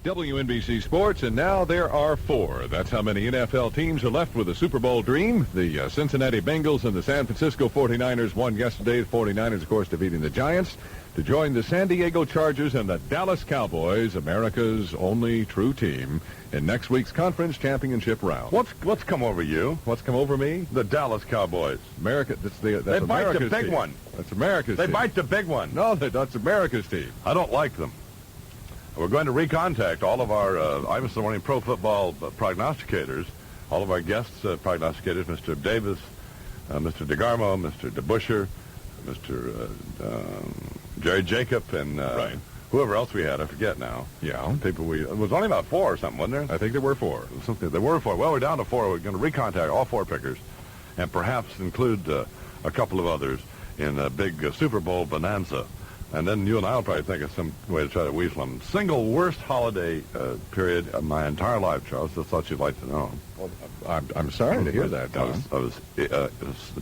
WNBC Sports, and now there are 4. That's how many NFL teams are left with a Super Bowl dream. The Cincinnati Bengals and the San Francisco 49ers won yesterday. The 49ers, of course, defeating the Giants to join the San Diego Chargers and the Dallas Cowboys, America's only true team, in next week's conference championship round. What's come over you? What's come over me? The Dallas Cowboys. America. That's they America's bite the big team. one. That's America's They team. bite the big one. No, that's America's team. I don't like them. We're going to recontact all of our Imus Morning Pro Football prognosticators, all of our guests prognosticators, Mr. Davis, Mr. DeGarmo, Mr. DeBuscher, Mr. Jerry Jacob, and whoever else we had. I forget now. Yeah. People it was only about 4 or something, wasn't there? I think there were 4. There were 4. Well, we're down to 4. We're going to recontact all 4 pickers and perhaps include a couple of others in a big Super Bowl bonanza. And then you and I will probably think of some way to try to weasel them. Single worst holiday period of my entire life, Charles. Just thought you'd like to know. Well, I'm sorry to hear that, Don. I was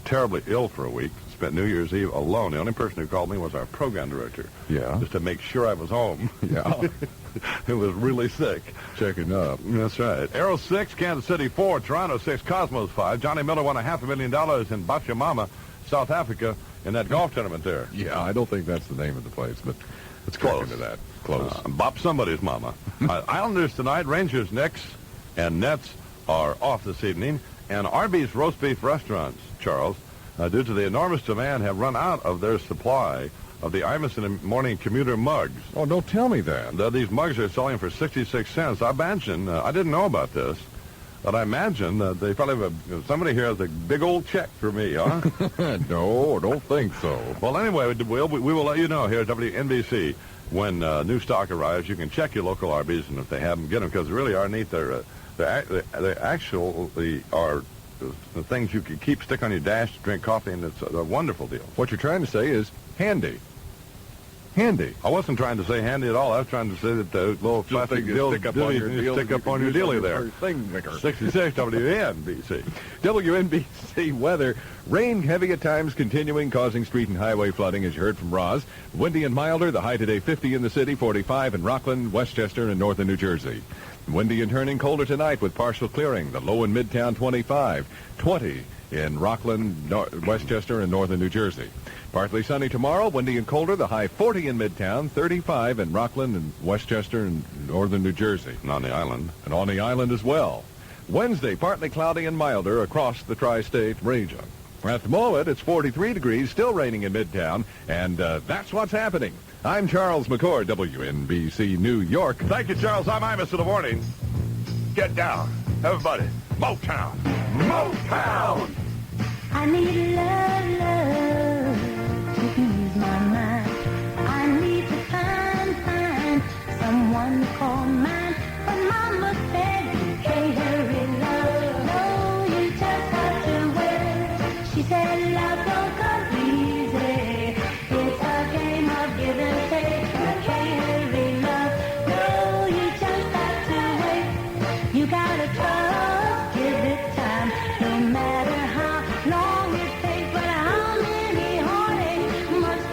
terribly ill for a week. Spent New Year's Eve alone. The only person who called me was our program director. Yeah. Just to make sure I was home. Yeah. Who was really sick. Checking up. That's right. Arrow 6, Kansas City 4, Toronto 6, Cosmos 5. Johnny Miller won $500,000 in Bachamama, South Africa, in that golf tournament there. Yeah, I don't think that's the name of the place, but let's close into that. Close. Bop somebody's mama. Islanders tonight, Rangers, Knicks, and Nets are off this evening. And Arby's roast beef restaurants, Charles, due to the enormous demand, have run out of their supply of the Imus Morning commuter mugs. Oh, don't tell me that. These mugs are selling for 66 cents. I imagine, I didn't know about this, but I imagine they probably have somebody here has a big old check for me, huh? No, don't think so. Well, anyway, we will let you know here at WNBC when new stock arrives. You can check your local Arby's, and if they have them, get them, because they really are neat. They actually are the things you can stick on your dash to drink coffee, and it's a wonderful deal. What you're trying to say is handy. Handy. I wasn't trying to say handy at all. I was trying to say that the little plastic deal stick up on your dealie there. Thing maker. 66 WNBC. WNBC weather. Rain heavy at times continuing, causing street and highway flooding, as you heard from Roz. Windy and milder. The high today 50 in the city, 45 in Rockland, Westchester, and northern New Jersey. Windy and turning colder tonight with partial clearing. The low in Midtown 25, 20 in Rockland, Westchester, and northern New Jersey. Partly sunny tomorrow, windy and colder. The high 40 in Midtown, 35 in Rockland and Westchester and northern New Jersey. And on the island. And on the island as well. Wednesday, partly cloudy and milder across the tri-state region. At the moment, it's 43 degrees, still raining in Midtown, and that's what's happening. I'm Charles McCord, WNBC New York. Thank you, Charles. I'm Imus in the morning. Get down. Everybody. Motown. Motown. I need love to ease my mind. I need to find someone to call mine. But Mama said you can't hurry love. No, you just have to wait. She said love don't come easy. It's a game of give and take. You can't hurry love. No, you just have to wait. You gotta trust, give it time, no matter how long it takes. But how many heartaches must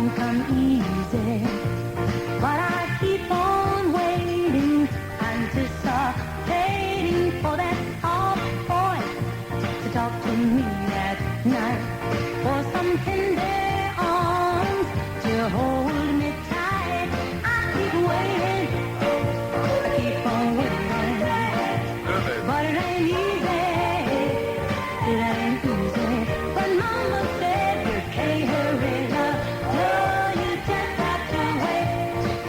don't come easy. But I keep on waiting, anticipating for that soft voice to talk to me at night. For some tender arms to hold me tight. I keep waiting, I keep on waiting. But it ain't easy, it ain't easy. But Mama said you can't hurry, love. No, you just have to wait.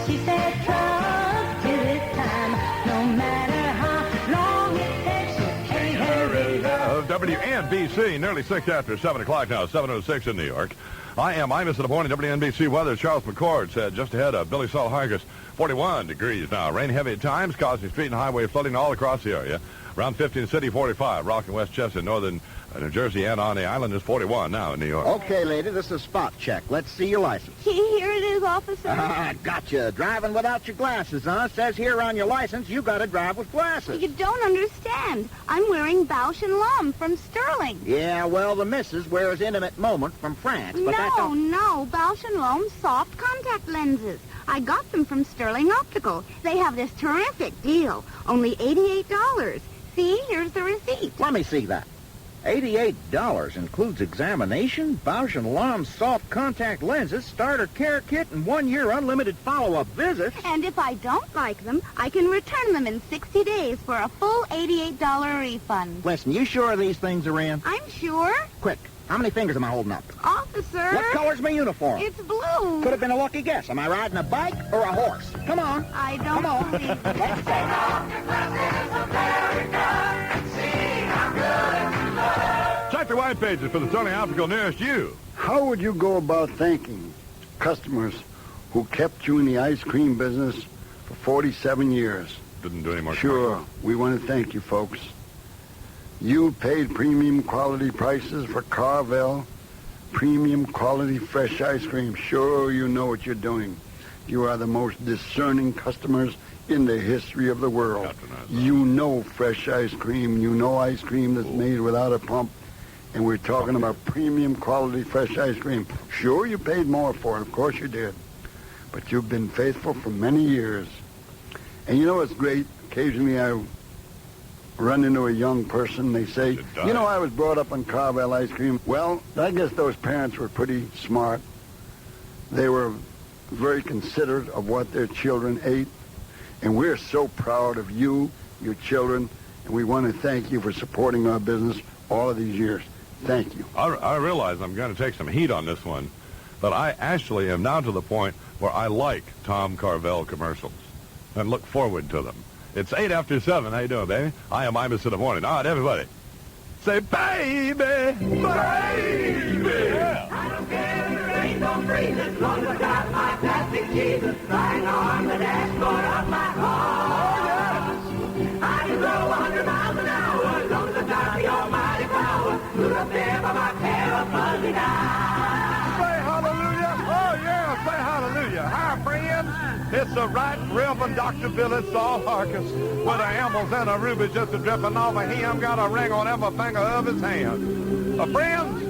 She said trust till it's time, no matter how long it takes. You can't hurry, love. WNBC, nearly 6 after 7 o'clock now, 7:06 in New York. I am Imus in the morning. WNBC weather. Charles McCord said just ahead of Billy Saul Hargis, 41 degrees now. Rain heavy at times, causing street and highway flooding all across the area. Around 50 in the city, 45. Rock and Westchester, northern New Jersey, and on the island is 41 now in New York. Okay, lady, this is spot check. Let's see your license. Here it is, officer. Gotcha. Driving without your glasses, huh? Says here on your license you got to drive with glasses. You don't understand. I'm wearing Bausch & Lomb from Sterling. Yeah, well, the missus wears Intimate Moment from France, but that don't... No, Bausch & Lomb soft contact lenses. I got them from Sterling Optical. They have this terrific deal. Only $88. See, here's the receipt. Let me see that. $88 includes examination, Bausch & Lomb soft contact lenses, starter care kit, and 1-year unlimited follow-up visits. And if I don't like them, I can return them in 60 days for a full $88 refund. Listen, you sure these things are in? I'm sure. Quick, how many fingers am I holding up? Officer. What color's my uniform? It's blue. Could have been a lucky guess. Am I riding a bike or a horse? Come on. I don't Come on. believe it. Let's take off your glasses, America, and see how good you look. Check the white pages for the Sterling Optical nearest you. How would you go about thanking customers who kept you in the ice cream business for 47 years? Didn't do any more. Sure, we want to thank you, folks. You paid premium quality prices for Carvel, premium quality fresh ice cream. Sure, you know what you're doing. You are the most discerning customers in the history of the world. You know fresh ice cream. You know ice cream that's made without a pump. And we're talking about premium quality fresh ice cream. Sure, you paid more for it. Of course you did. But you've been faithful for many years. And you know what's great? Occasionally I run into a young person. They say, you know, I was brought up on Carvel ice cream. Well, I guess those parents were pretty smart. They were very considerate of what their children ate. And we're so proud of you, your children, and we want to thank you for supporting our business all of these years. Thank you. I realize I'm going to take some heat on this one, but I actually am now to the point where I like Tom Carvel commercials and look forward to them. It's 8 after 7. How you doing, baby? I am Imus in the morning. All right, everybody. Say, baby, baby. Yeah. I don't care if the rain don't freeze as long as I got my plastic Jesus lying on the dashboard of my car. I can go 100 miles an hour as long as I got the almighty power. Put up there by my pair of fuzzy dice. Say hallelujah. Oh, yeah, say hallelujah. Hi, friends. It's the right Reverend Dr. Billy Saul Harkis with the emeralds and a ruby just a dripping off of him. Got a ring on every finger of his hand. Friends,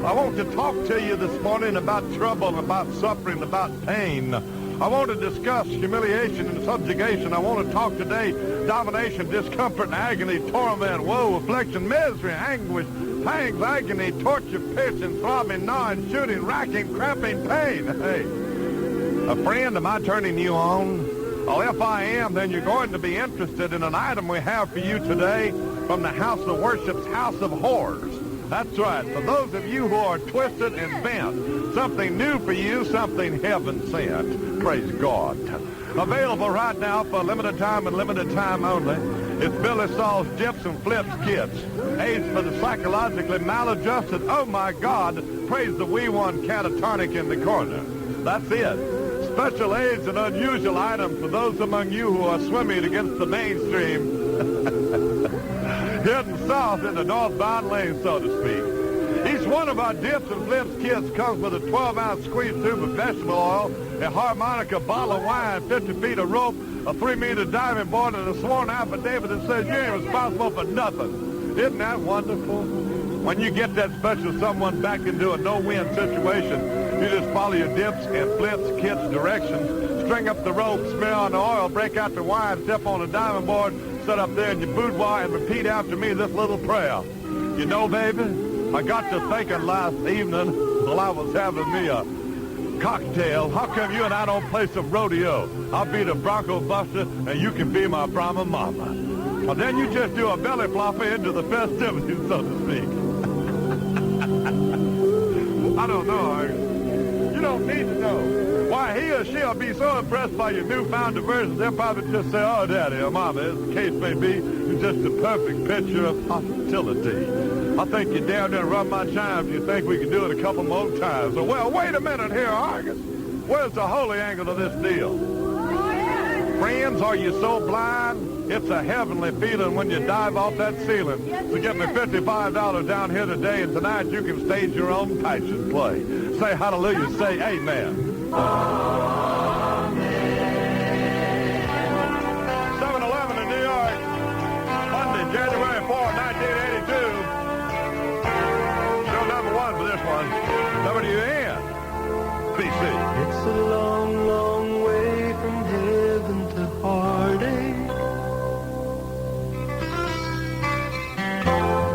I want to talk to you this morning about trouble, about suffering, about pain. I want to discuss humiliation and subjugation. I want to talk today domination, discomfort, agony, torment, woe, affliction, misery, anguish, pangs, agony, torture, pitching, throbbing, gnawing, shooting, racking, cramping, pain. Hey, a friend, am I turning you on? Well, if I am, then you're going to be interested in an item we have for you today from the House of Worship's House of Horrors. That's right. For those of you who are twisted and bent, something new for you, something heaven sent. Praise God. Available right now for limited time and limited time only. It's Billy Saul's Dips and Flips kits. Aids for the psychologically maladjusted. Oh, my God. Praise the wee one catatonic in the corner. That's it. Special aids and unusual items for those among you who are swimming against the mainstream. Heading south in the northbound lane, so to speak. Each one of our Dips and Flips kits comes with a 12-ounce squeeze tube of vegetable oil, a harmonica, bottle of wine, 50 feet of rope, a 3-meter diving board, and a sworn affidavit that says you ain't responsible for nothing. Isn't that wonderful? When you get that special someone back into a no-win situation, You just follow your dips and flips, kits, directions, string up the rope, smear on the oil, break out the wire, step on the diamond board, sit up there in your boudoir and repeat after me this little prayer. You know, baby, I got to thinking last evening while I was having me a cocktail. How come you and I don't play some rodeo? I'll be the Bronco Buster, and you can be my Brahma Mama. Well, then you just do a belly flopper into the festivities, so to speak. I don't know, Argus. You don't need to know. Why, he or she will be so impressed by your newfound diversions, they'll probably just say, oh, Daddy or Mama, as the case may be, you're just a perfect picture of hostility. I think you're down there and run my chimes. You think we can do it a couple more times. So, well, wait a minute here, Argus. Where's the holy angle of this deal? Friends, are you so blind? It's a heavenly feeling when you dive off that ceiling. So get me $55 down here today, and tonight you can stage your own Tyson play. Say hallelujah, say amen. 7-Eleven in New York, Monday, January 4, 1982. Show number one for this one. WNBC. It's a long, long way from heaven to heartache.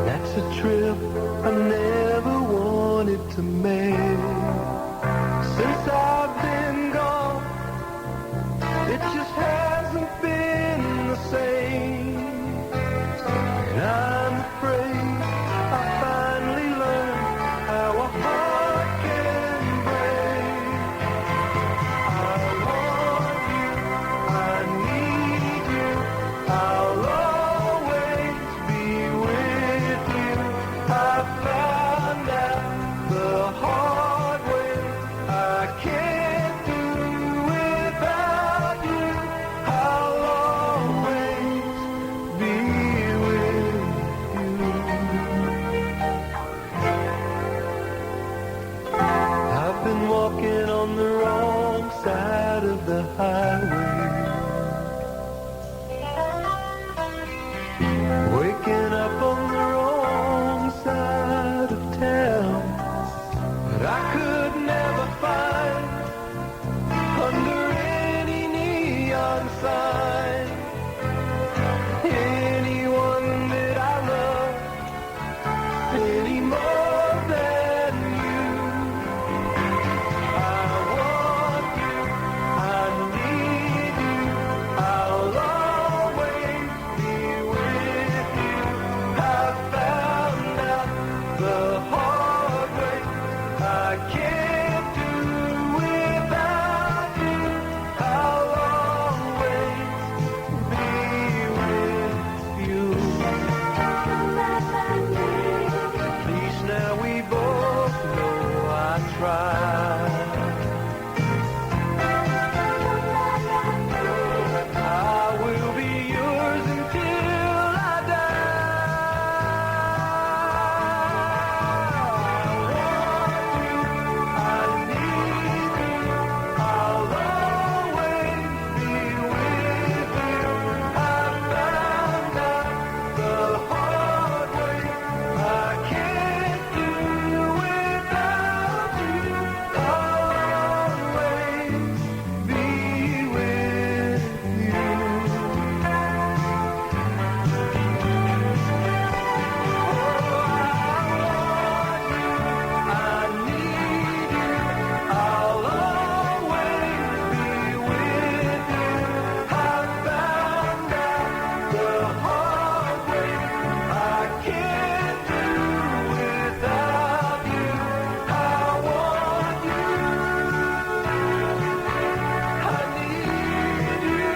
That's a trip I never wanted to make. Since I've been gone, it just hasn't been the same. And I'm afraid I finally learned how a heart can break. I want you, I need you, I'll always be with you. I found out the hard way I can't do without you. I'll always be with you. I've been walking on the wrong side of the highway, waking up on the wrong side of town that I could never find under any neon sign. Anyone that I love any more than you. I want you, I need you, I'll always be with you. I found out the hard way I can't do without you. I'll always be with you. At least now we both know I tried. I will be yours until I die. I want you, I need you, I'll always be with you. I found out the hard way I can't do without you. I'll always be with you. I need you, I'll always be with you. I found out the hard way I can't do without you. I want you, I need you,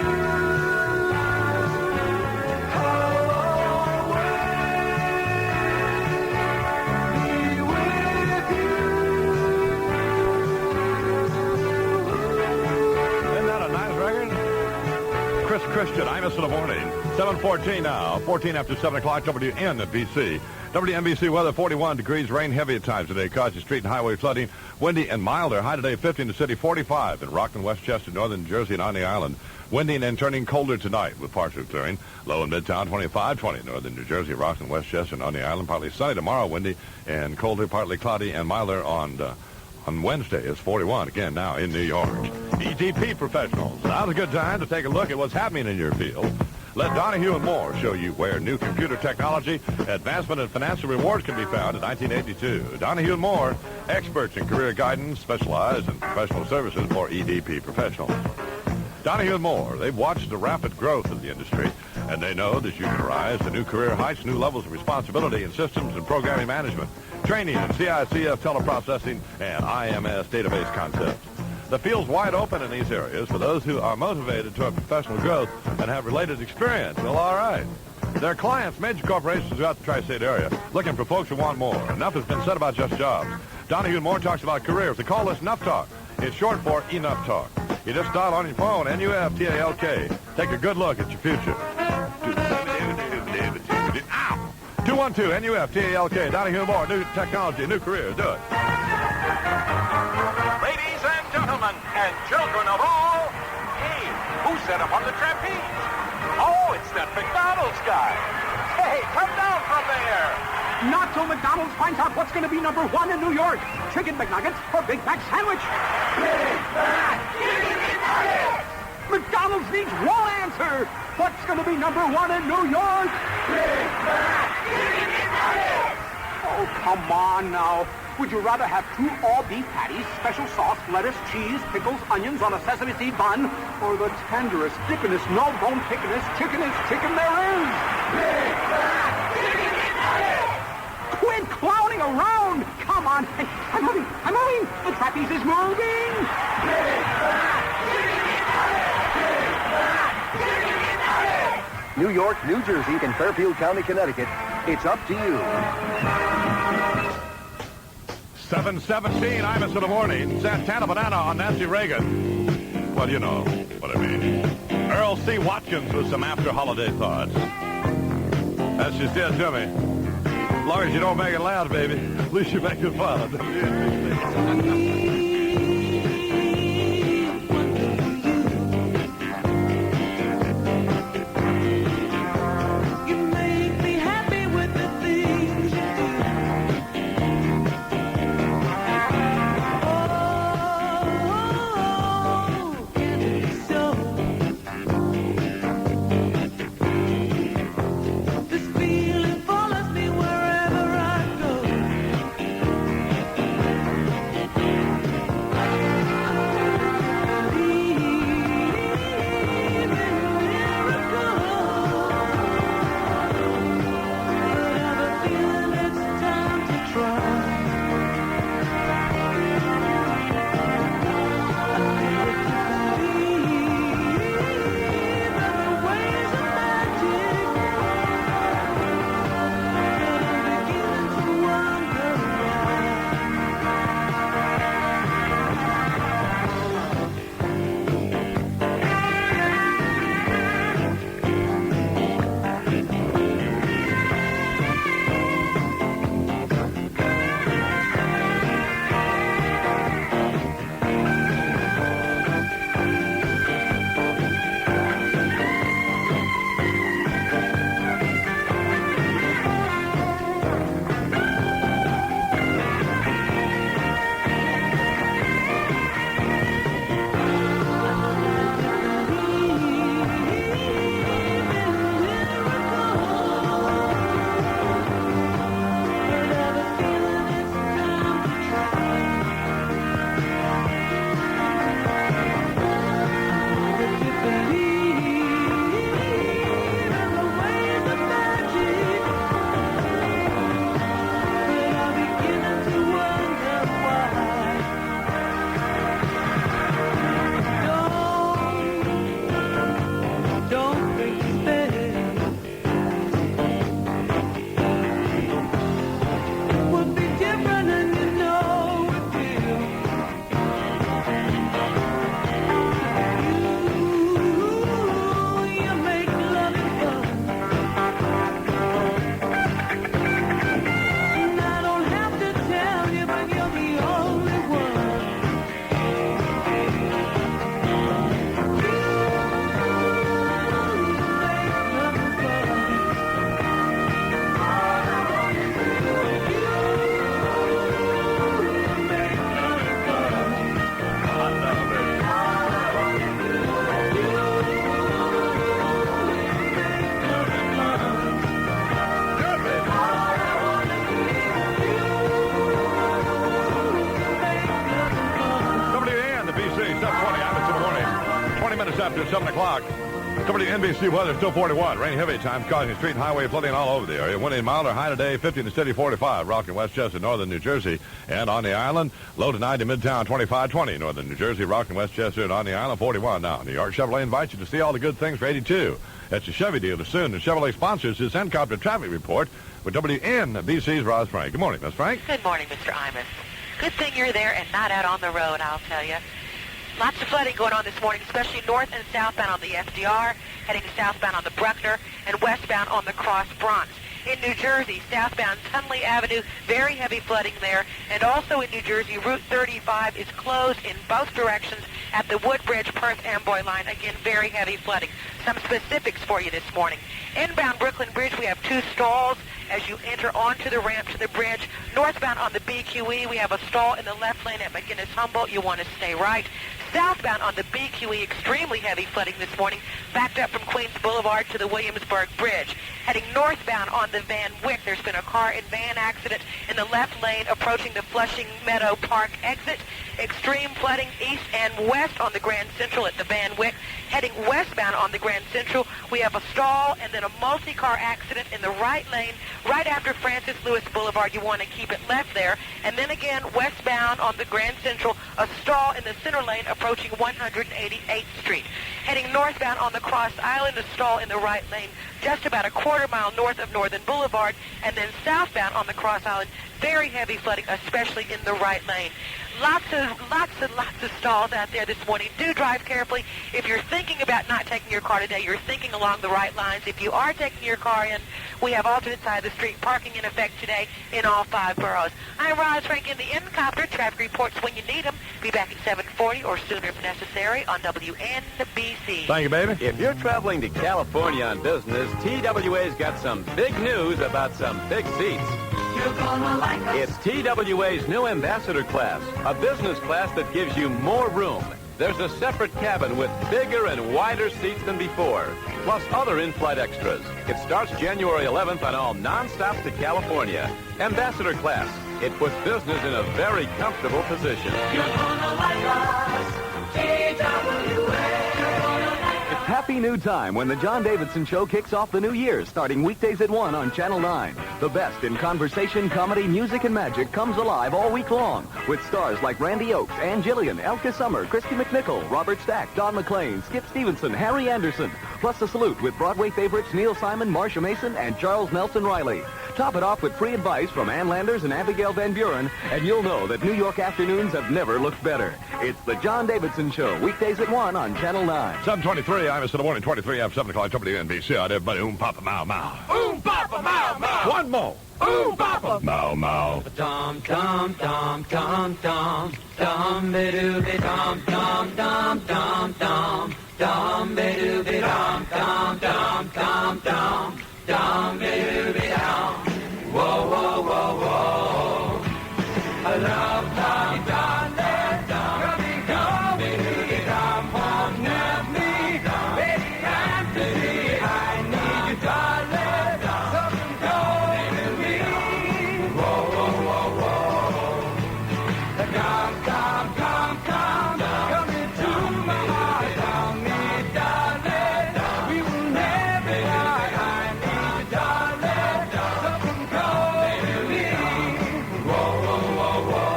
I'll always be with you. Isn't that a nice record? Chris Christian, Imus in the morning. 7:14 now, 14 after 7 o'clock, WNBC. WNBC weather, 41 degrees, rain heavy at times today, causing street and highway flooding. Windy and milder, high today 50 in the city, 45 in Rockland, Westchester, northern New Jersey, and on the island. Windy and turning colder tonight with partial clearing. Low in Midtown, 25, 20 northern New Jersey, Rockland, Westchester, and on the island. Partly sunny tomorrow, windy and colder, partly cloudy and milder on On Wednesday, it's 41, again, now in New York. EDP professionals. Now's a good time to take a look at what's happening in your field. Let Donahue and Moore show you where new computer technology, advancement, and financial rewards can be found in 1982. Donahue and Moore, experts in career guidance, specialize in professional services for EDP professionals. Donahue and Moore, they've watched the rapid growth of the industry, and they know that you can rise to new career heights, new levels of responsibility in systems and programming management, training in CICF teleprocessing, and IMS database concepts. The field's wide open in these areas for those who are motivated toward professional growth and have related experience. Well, all right. Their clients, major corporations throughout the tri-state area, looking for folks who want more. Enough has been said about just jobs. Donahue and Moore talks about careers. They call this Enough Talk. It's short for Enough Talk. You just dial on your phone, NUFTALK. Take a good look at your future. 212 NUFTALK. Donahue and Moore, new technology, new career. Do it. Ladies and gentlemen, and children of all, hey, who's set up on the trapeze? Oh, it's that McDonald's guy. Hey, come down from there. Not till McDonald's finds out what's going to be number one in New York. Chicken McNuggets or Big Mac sandwich? Big Mac Chicken McNuggets! McDonald's needs one answer. What's going to be number one in New York? Big Mac Chicken McNuggets! Oh, come on now. Would you rather have 2 all-beef patties, special sauce, lettuce, cheese, pickles, onions on a sesame seed bun, or the tenderest, dippinest, no-bone pickinest, chickenest chicken there is? Big Mac Chicken McNuggets! Quit clowning around! Come on! I'm moving! The trapeze is moving! Big Mac Chicken McNuggets! Big Mac Chicken McNuggets! New York, New Jersey, and Fairfield County, Connecticut. It's up to you. 7:17, Imus in the morning. Santana Banana on Nancy Reagan. Well, you know what I mean. Earl C. Watkins with some after-holiday thoughts. As she said to me, as long as you don't make it loud, baby, at least you make it fun. after 7 o'clock. WNBC weather still 41. Rain heavy at times causing street and highway flooding all over the area. Windy and milder, high today 50 in the city, 45. Rock in Westchester, northern New Jersey. And on the island, low to 90 Midtown, 25-20. Northern New Jersey, Rock in Westchester, and on the island, 41 now. New York Chevrolet invites you to see all the good things for 82. It's a Chevy dealer soon. And Chevrolet sponsors his helicopter traffic report with WNBC's Roz Frank. Good morning, Miss Frank. Good morning, Mr. Imus. Good thing you're there and not out on the road, I'll tell you. Lots of flooding going on this morning, especially north and southbound on the FDR, heading southbound on the Bruckner, and westbound on the Cross Bronx. In New Jersey, southbound Tunley Avenue, very heavy flooding there. And also in New Jersey, Route 35 is closed in both directions at the Woodbridge, Perth, Amboy line. Again, very heavy flooding. Some specifics for you this morning. Inbound Brooklyn Bridge, we have 2 stalls as you enter onto the ramp to the bridge. Northbound on the BQE, we have a stall in the left lane at McGinnis-Humboldt. You want to stay right. Southbound on the BQE, extremely heavy flooding this morning, backed up from Queens Boulevard to the Williamsburg Bridge. Heading northbound on the Van Wyck, there's been a car and van accident in the left lane approaching the Flushing Meadow Park exit. Extreme flooding east and west on the Grand Central at the Van Wyck. Heading westbound on the Grand Central, we have a stall and then a multi-car accident in the right lane right after Francis Lewis Boulevard. You want to keep it left there. And then again, westbound on the Grand Central, a stall in the center lane approaching 188th Street. Heading northbound on the Cross Island, a stall in the right lane just about a quarter-mile north of Northern Boulevard. And then southbound on the Cross Island, very heavy flooding, especially in the right lane. Lots of stalls out there this morning. Do drive carefully. If you're thinking about not taking your car today, you're thinking along the right lines. If you are taking your car in, we have alternate side of the street parking in effect today in all 5 boroughs. I'm Roz Frank in the Incopter. Traffic reports when you need them. Be back at 7:40 or sooner if necessary on WNBC. Thank you, baby. If you're traveling to California on business, TWA's got some big news about some big seats. You're gonna like us. It's TWA's new Ambassador class, a business class that gives you more room. There's a separate cabin with bigger and wider seats than before, plus other in-flight extras. It starts January 11th on all non-stops to California. Ambassador class. It puts business in a very comfortable position. You're gonna like us. TWA. Happy new time when the John Davidson Show kicks off the new year, starting weekdays at 1 on Channel 9. The best in conversation, comedy, music, and magic comes alive all week long with stars like Randy Oakes, Ann Gillian, Elka Summer, Christy McNichol, Robert Stack, Don McLean, Skip Stevenson, Harry Anderson, plus a salute with Broadway favorites Neil Simon, Marcia Mason, and Charles Nelson Riley. Top it off with free advice from Ann Landers and Abigail Van Buren, and you'll know that New York afternoons have never looked better. It's the John Davidson Show, weekdays at 1 on Channel 9. 7:23, I'm in the morning, 23 after 7 o'clock, WNBC. Out everybody, papa, mow, mow. Papa, mow, mow. One more. Papa. Mow, mow. Dum, dum, dum, dum, dum. Dum, be-doo-be, dum, dum, dum, dum, dum. Dum, be-doo-be, dum, dum, dum, dum, dum. Dum, be-doo-be, dum. Whoa, whoa, whoa, whoa. I love dum, dum, dum, dum. Dum, be-doo-be, dum, dum, dum, me. Baby, I'm busy. I need you, darling. Something going to me. Whoa, whoa, whoa, whoa. Come, come, come, come. Come into my heart. Tell me, darling. We will never die. I need you, darling. Something going to me. Whoa, whoa, whoa, whoa.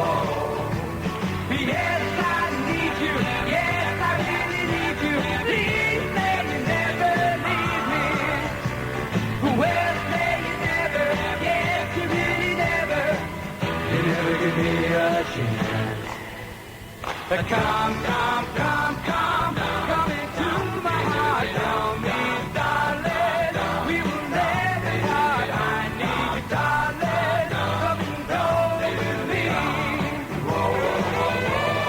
Yes, I need you. Yes, I really need you. Please let me never leave me. Well, say you never. Yes, you really never. You never give me a chance. Come, come, come, come. Come into my heart. Tell me, darling. We will never die. I need you, darling. Something going to me. Whoa, whoa, whoa, whoa.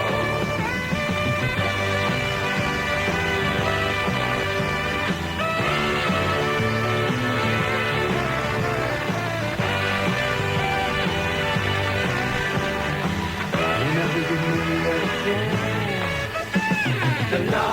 You never give me a chance. The love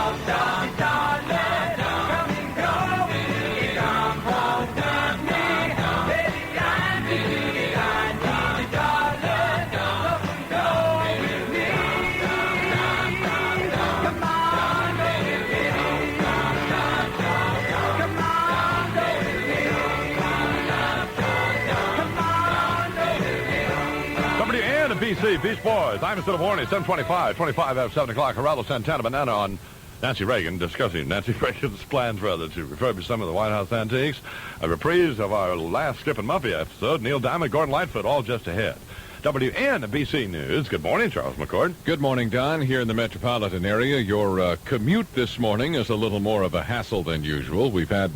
WNBC, Beach Boys. I'm instead of warning, 7:25, 25 after 7 o'clock. Geraldo Santana Banana on Nancy Reagan, discussing Nancy Reagan's plans, rather, to refurbish some of the White House antiques. A reprise of our last Skip and Muffy episode. Neil Diamond, Gordon Lightfoot, all just ahead. WNBC News. Good morning, Charles McCord. Good morning, Don. Here in the metropolitan area, your commute this morning is a little more of a hassle than usual. We've had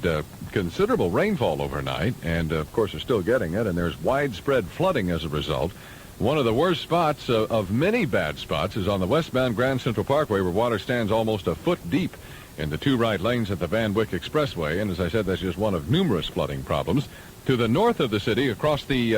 considerable rainfall overnight, and, of course, we're still getting it, and there's widespread flooding as a result. One of the worst spots of many bad spots is on the westbound Grand Central Parkway, where water stands almost a foot deep in the two right lanes at the Van Wyck Expressway. And as I said, that's just one of numerous flooding problems. To the north of the city, across the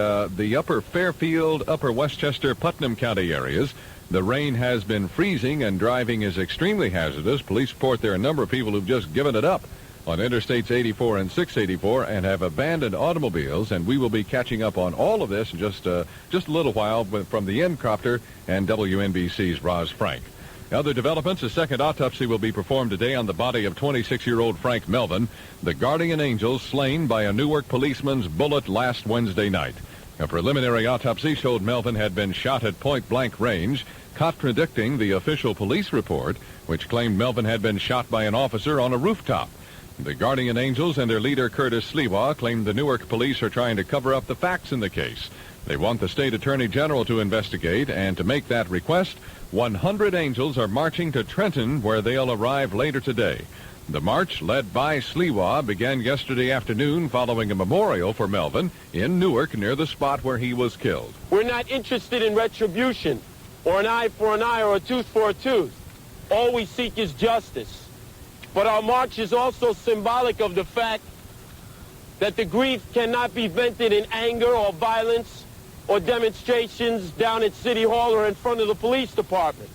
upper Fairfield, upper Westchester, Putnam County areas, the rain has been freezing and driving is extremely hazardous. Police report there are a number of people who've just given it up on Interstates 84 and 684 and have abandoned automobiles, and we will be catching up on all of this in just a little while from the N-Copter and WNBC's Roz Frank. Other developments, a second autopsy will be performed today on the body of 26-year-old Frank Melvin, the guardian angel slain by a Newark policeman's bullet last Wednesday night. A preliminary autopsy showed Melvin had been shot at point-blank range, contradicting the official police report, which claimed Melvin had been shot by an officer on a rooftop. The Guardian Angels and their leader, Curtis Sliwa, claim the Newark police are trying to cover up the facts in the case. They want the state attorney general to investigate, and to make that request, 100 angels are marching to Trenton, where they'll arrive later today. The march, led by Sliwa, began yesterday afternoon following a memorial for Melvin in Newark near the spot where he was killed. We're not interested in retribution, or an eye for an eye, or a tooth for a tooth. All we seek is justice. But our march is also symbolic of the fact that the grief cannot be vented in anger or violence or demonstrations down at City Hall or in front of the police department.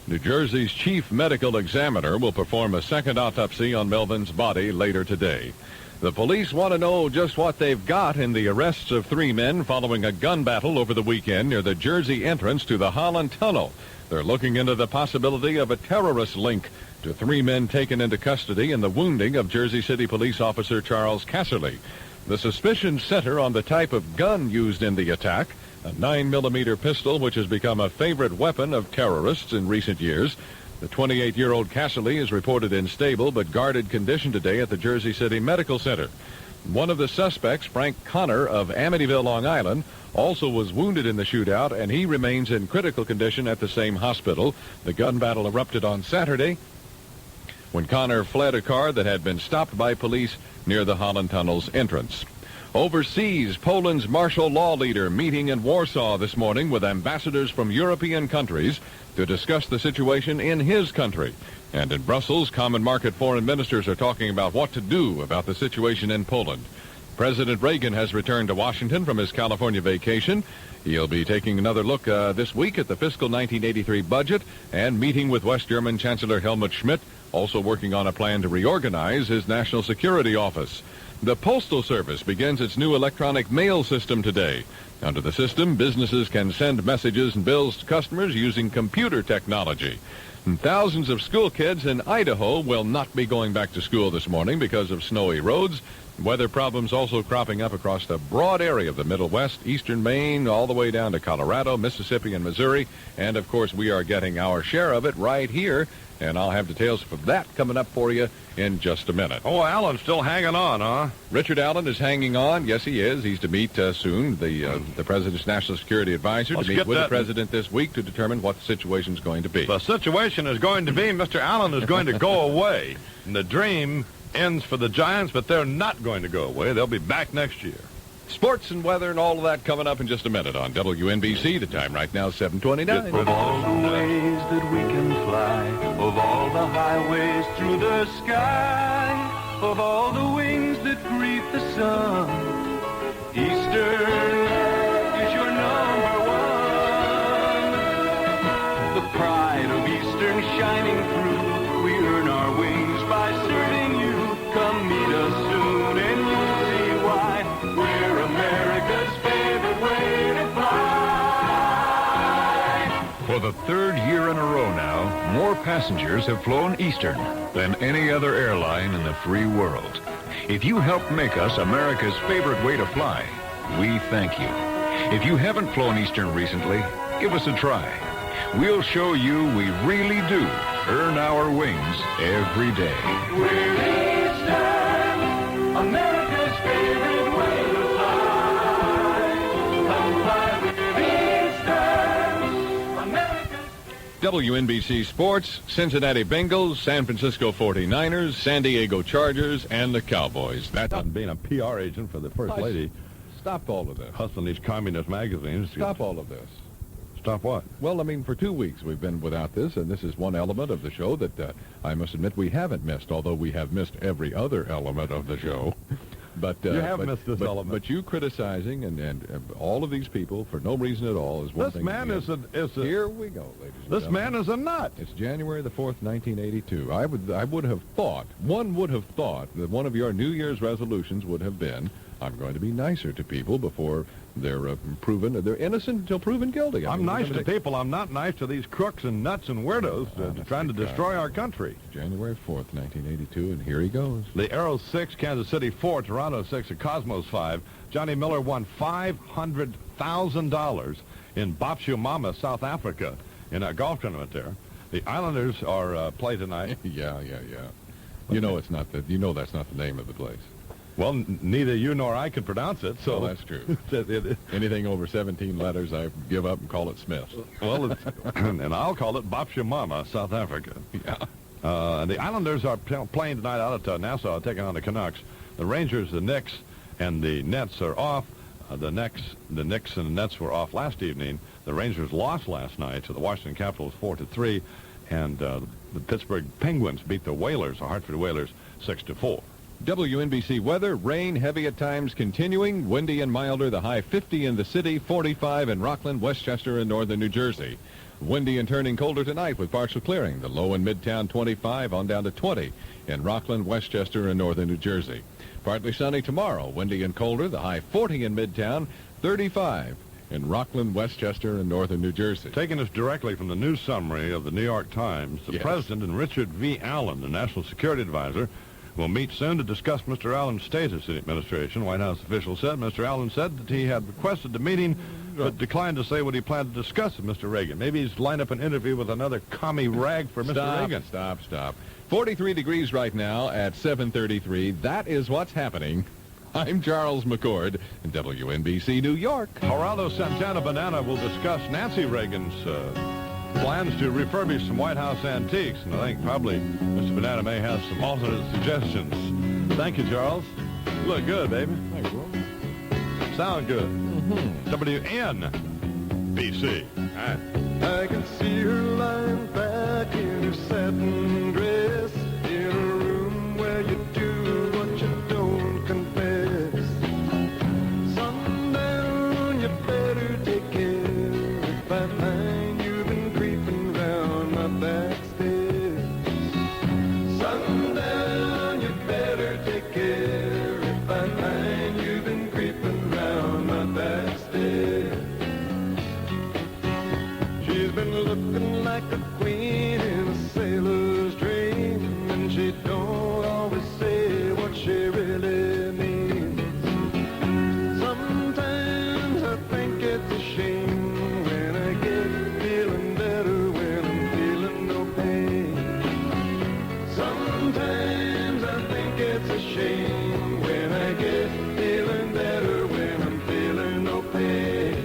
New Jersey's chief medical examiner will perform a second autopsy on Melvin's body later today. The police want to know just what they've got in the arrests of 3 men following a gun battle over the weekend near the Jersey entrance to the Holland Tunnel. They're looking into the possibility of a terrorist link to 3 men taken into custody in the wounding of Jersey City police officer Charles Casserly. The suspicions center on the type of gun used in the attack, a 9mm pistol which has become a favorite weapon of terrorists in recent years. The 28-year-old Casserly is reported in stable but guarded condition today at the Jersey City Medical Center. One of the suspects, Frank Connor of Amityville, Long Island, also was wounded in the shootout, and he remains in critical condition at the same hospital. The gun battle erupted on Saturday when Connor fled a car that had been stopped by police near the Holland Tunnel's entrance. Overseas, Poland's martial law leader meeting in Warsaw this morning with ambassadors from European countries to discuss the situation in his country. And in Brussels, common market foreign ministers are talking about what to do about the situation in Poland. President Reagan has returned to Washington from his California vacation. He'll be taking another look this week at the fiscal 1983 budget and meeting with West German Chancellor Helmut Schmidt, also working on a plan to reorganize his national security office. The Postal Service begins its new electronic mail system today. Under the system, businesses can send messages and bills to customers using computer technology. And thousands of school kids in Idaho will not be going back to school this morning because of snowy roads. Weather problems also cropping up across the broad area of the Middle West, eastern Maine, all the way down to Colorado, Mississippi, and Missouri. And, of course, we are getting our share of it right here. And I'll have details for that coming up for you in just a minute. Oh, Allen's still hanging on, huh? Richard Allen is hanging on. Yes, he is. He's to meet soon, the President's National Security Advisor, to meet with the President this week to determine what the situation is going to be. The situation is going to be Mr. Allen is going to go away. And the dream ends for the Giants, but they're not going to go away. They'll be back next year. Sports and weather and all of that coming up in just a minute on WNBC. The time right now is 7:29. Of all the ways that we can fly, of all the highways through the sky, of all the wings that greet the sun, Eastern is your number one. The pride of Eastern shining through, we earn our wings by serving you. Come meet us soon and you'll see why we're America's favorite way to fly. For the 3rd year in a row now, more passengers have flown Eastern than any other airline in the free world. If you help make us America's favorite way to fly, we thank you. If you haven't flown Eastern recently, Give us a try. We'll show you we really do earn our wings every day. We're Eastern, America's favorite way to fly. Come fly with Eastern, America's... WNBC Sports, Cincinnati Bengals, San Francisco 49ers, San Diego Chargers, and the Cowboys. That's on being a PR agent for the First Lady. Stop all of this. Hustling these communist magazines. Stop all of this. Stop what? Well, I mean, for 2 weeks we've been without this, and this is one element of the show that I must admit we haven't missed, although we have missed every other element of the show. But you have missed this element. But you criticizing and all of these people for no reason at all is one thing. This man is a... Here we go, ladies and This gentlemen. man is a nut. It's January the 4th, 1982. I would have thought that one of your New Year's resolutions would have been, I'm going to be nicer to people before they're they're innocent until proven guilty. I'm nice to people. I'm not nice to these crooks and nuts and weirdos trying to destroy our country. January 4th, 1982, and here he goes. The Arrows 6, Kansas City 4, Toronto 6, and Cosmos 5. Johnny Miller won $500,000 in Botswana, South Africa, in a golf tournament there. The Islanders are play tonight. Yeah. You know it's not that. You know that's not the name of the place. Well, neither you nor I can pronounce it, so... Well, that's true. Anything over 17 letters, I give up and call it Smith's. Well, and I'll call it Botswana, South Africa. Yeah. And the Islanders are playing tonight out at Nassau, taking on the Canucks. The Rangers, the Knicks, and the Nets are off. The Knicks and the Nets were off last evening. The Rangers lost last night to the Washington Capitals 4-3, and the Pittsburgh Penguins beat the Whalers, the Hartford Whalers, 6-4. WNBC weather, rain heavy at times continuing, windy and milder, the high 50 in the city, 45 in Rockland, Westchester, and northern New Jersey. Windy and turning colder tonight with partial clearing, the low in Midtown 25 on down to 20 in Rockland, Westchester, and northern New Jersey. Partly sunny tomorrow, windy and colder, the high 40 in Midtown, 35 in Rockland, Westchester, and northern New Jersey. Taking us directly from the news summary of the New York Times, the President and Richard V. Allen, the National Security Advisor, will meet soon to discuss Mr. Allen's status in the administration. White House officials said Mr. Allen said that he had requested the meeting but declined to say what he planned to discuss with Mr. Reagan. Maybe he's lined up an interview with another commie rag for Mr. Reagan. Stop. 43 degrees right now at 7:33. That is what's happening. I'm Charles McCord in WNBC New York. Geraldo Santana Banana will discuss Nancy Reagan's plans to refurbish some White House antiques, and I think probably Mr. Banana may have some alternate suggestions. Thank you, Charles. You look good, baby. Thanks, Will. Sound good. WNBC. I can see her lying back in her satin dress in a room where you do what you don't confess. Sundown, you better take care if I find you've been creeping round my back stairs. Sundown, you better take care if I find you've been creeping round my back stairs. She's been looking like a queen in a sailor's dream, and she don't always say what she really means. Sometimes I think it's a shame when I get feeling better when I'm feeling no pain. Sometimes I think it's a shame when I get feeling better when I'm feeling no pain.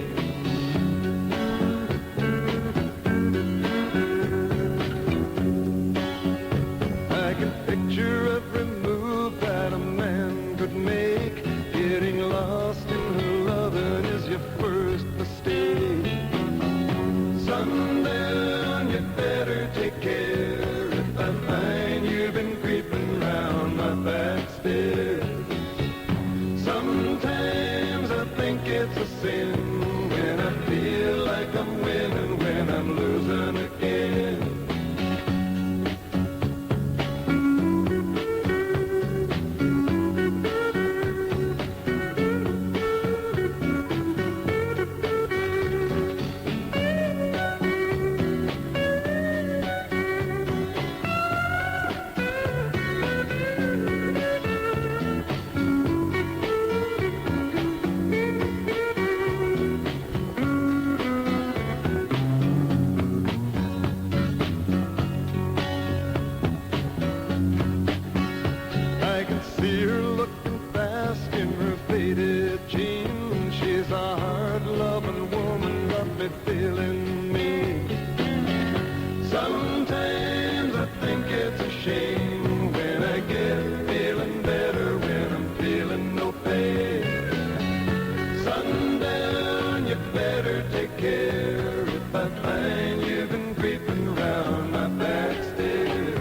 I find you've been creeping round my back stairs.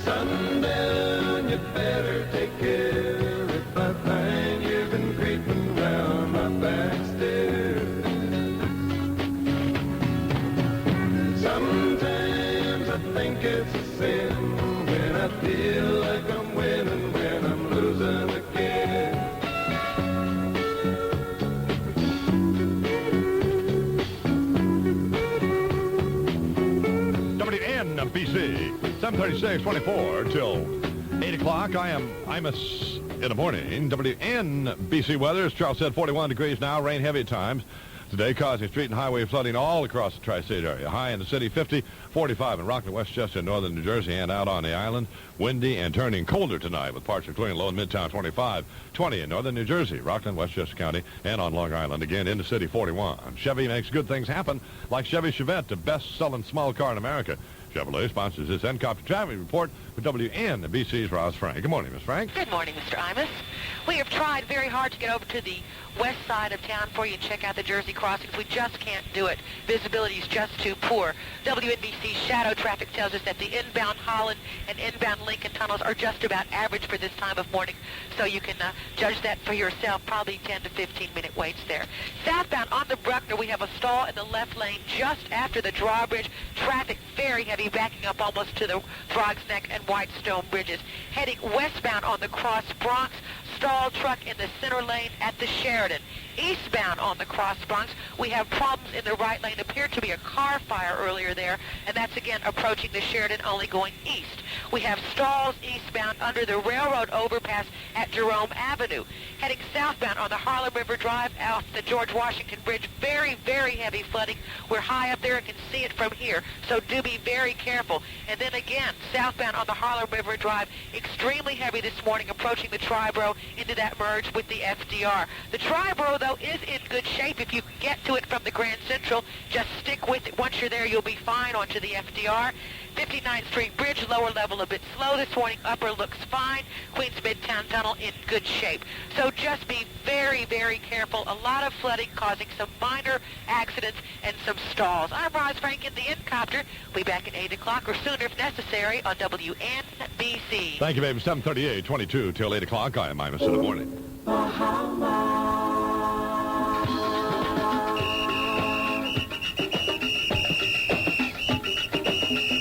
Sundown, you better take care if I find you've been creeping round my back stairs. Sometimes I think it's a sin when I feel like I'm winning when I'm losing again. WNBC, 736-24 till 8 o'clock. I am Imus in the morning. WNBC weather, as Charles said, 41 degrees now, rain heavy at times. Today causing street and highway flooding all across the tri-state area. High in the city, 50, 45 in Rockland, Westchester, northern New Jersey, and out on the island. Windy and turning colder tonight with partial clearing low in Midtown, 25, 20 in northern New Jersey, Rockland, Westchester County, and on Long Island. Again, in the city, 41. Chevy makes good things happen, like Chevy Chevette, the best-selling small car in America. Chevrolet sponsors this Helicopter Traffic Report with WNBC's Roz Frank. Good morning, Miss Frank. Good morning, Mr. Imus. We have tried very hard to get over to the west side of town for you and check out the Jersey crossings. We just can't do it. Visibility is just too poor. WNBC shadow traffic tells us that the inbound Holland and inbound Lincoln tunnels are just about average for this time of morning, so you can judge that for yourself. Probably 10 to 15-minute waits there. Southbound on the Bruckner, we have a stall in the left lane just after the drawbridge. Traffic very heavy, backing up almost to the Throgs Neck and Whitestone bridges. Heading westbound on the Cross Bronx, stalled truck in the center lane at the Sheridan. Eastbound on the Cross Bronx, we have problems in the right lane. Appeared to be a car fire earlier there, and that's again approaching the Sheridan, only going east. We have stalls eastbound under the railroad overpass at Jerome Avenue. Heading southbound on the Harlem River Drive off the George Washington Bridge, very, very heavy flooding. We're high up there and can see it from here, so do be very careful. And then again, southbound on the Harlem River Drive, extremely heavy this morning, approaching the Triborough into that merge with the FDR. The Triborough, though, is in good shape. If you can get to it from the Grand Central, just stick with it. Once you're there, you'll be fine onto the FDR. 59th Street Bridge, lower level a bit slow this morning. Upper looks fine. Queens Midtown Tunnel in good shape. So just be very, very careful. A lot of flooding causing some minor accidents and some stalls. I'm Roz Frank in the Helicopter. We'll be back at 8 o'clock or sooner if necessary on WNBC. Thank you, baby. 7:38, 22 till 8 o'clock. I am Imus in the morning.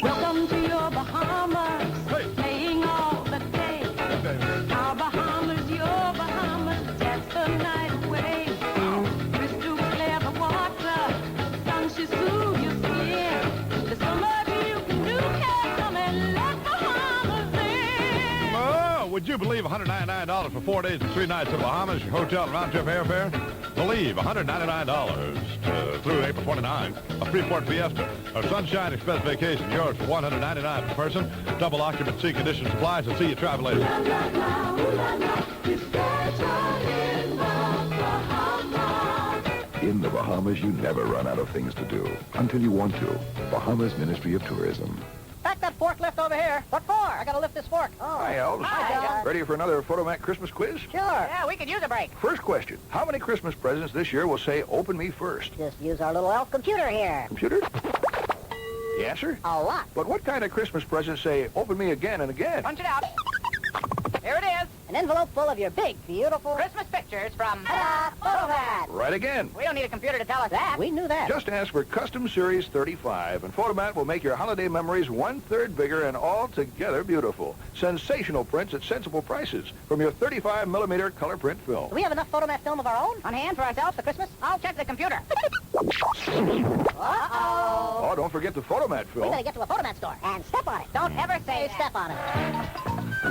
Welcome to your Bahamas, playing all the day. Our Bahamas, your Bahamas, that's the night away. Crystal clear the water, sun should soothe your skin. There's so much you can do, can't come and let Bahamas in. Oh, would you believe $199 for 4 days and 3 nights in Bahamas, your hotel and round-trip airfare? Believe $199 through April 29. A Freeport Fiesta, a Sunshine Express vacation, yours for $199 per person. Double occupancy conditions applies. And see you travel later. In the Bahamas, you never run out of things to do until you want to. Bahamas Ministry of Tourism. Back that forklift over here. What for? I gotta lift this fork. Oh. Hi, Elves. Hi, John. Ready for another Photomat Christmas quiz? Sure. Yeah, we could use a break. First question. How many Christmas presents this year will say, open me first? Just use our little elf computer here. Computer? The answer? A lot. But what kind of Christmas presents say, open me again and again? Punch it out. Here it is. An envelope full of your big, beautiful Christmas pictures from Photomat. Right again. We don't need a computer to tell us that. We knew that. Just ask for Custom Series 35, and Photomat will make your holiday memories 1/3 bigger and altogether beautiful. Sensational prints at sensible prices from your 35mm color print film. Do we have enough Photomat film of our own on hand for ourselves for Christmas? I'll check the computer. Uh-oh. Oh, don't forget the Photomat film. We gotta get to a Photomat store and step on it. Don't ever say step on it.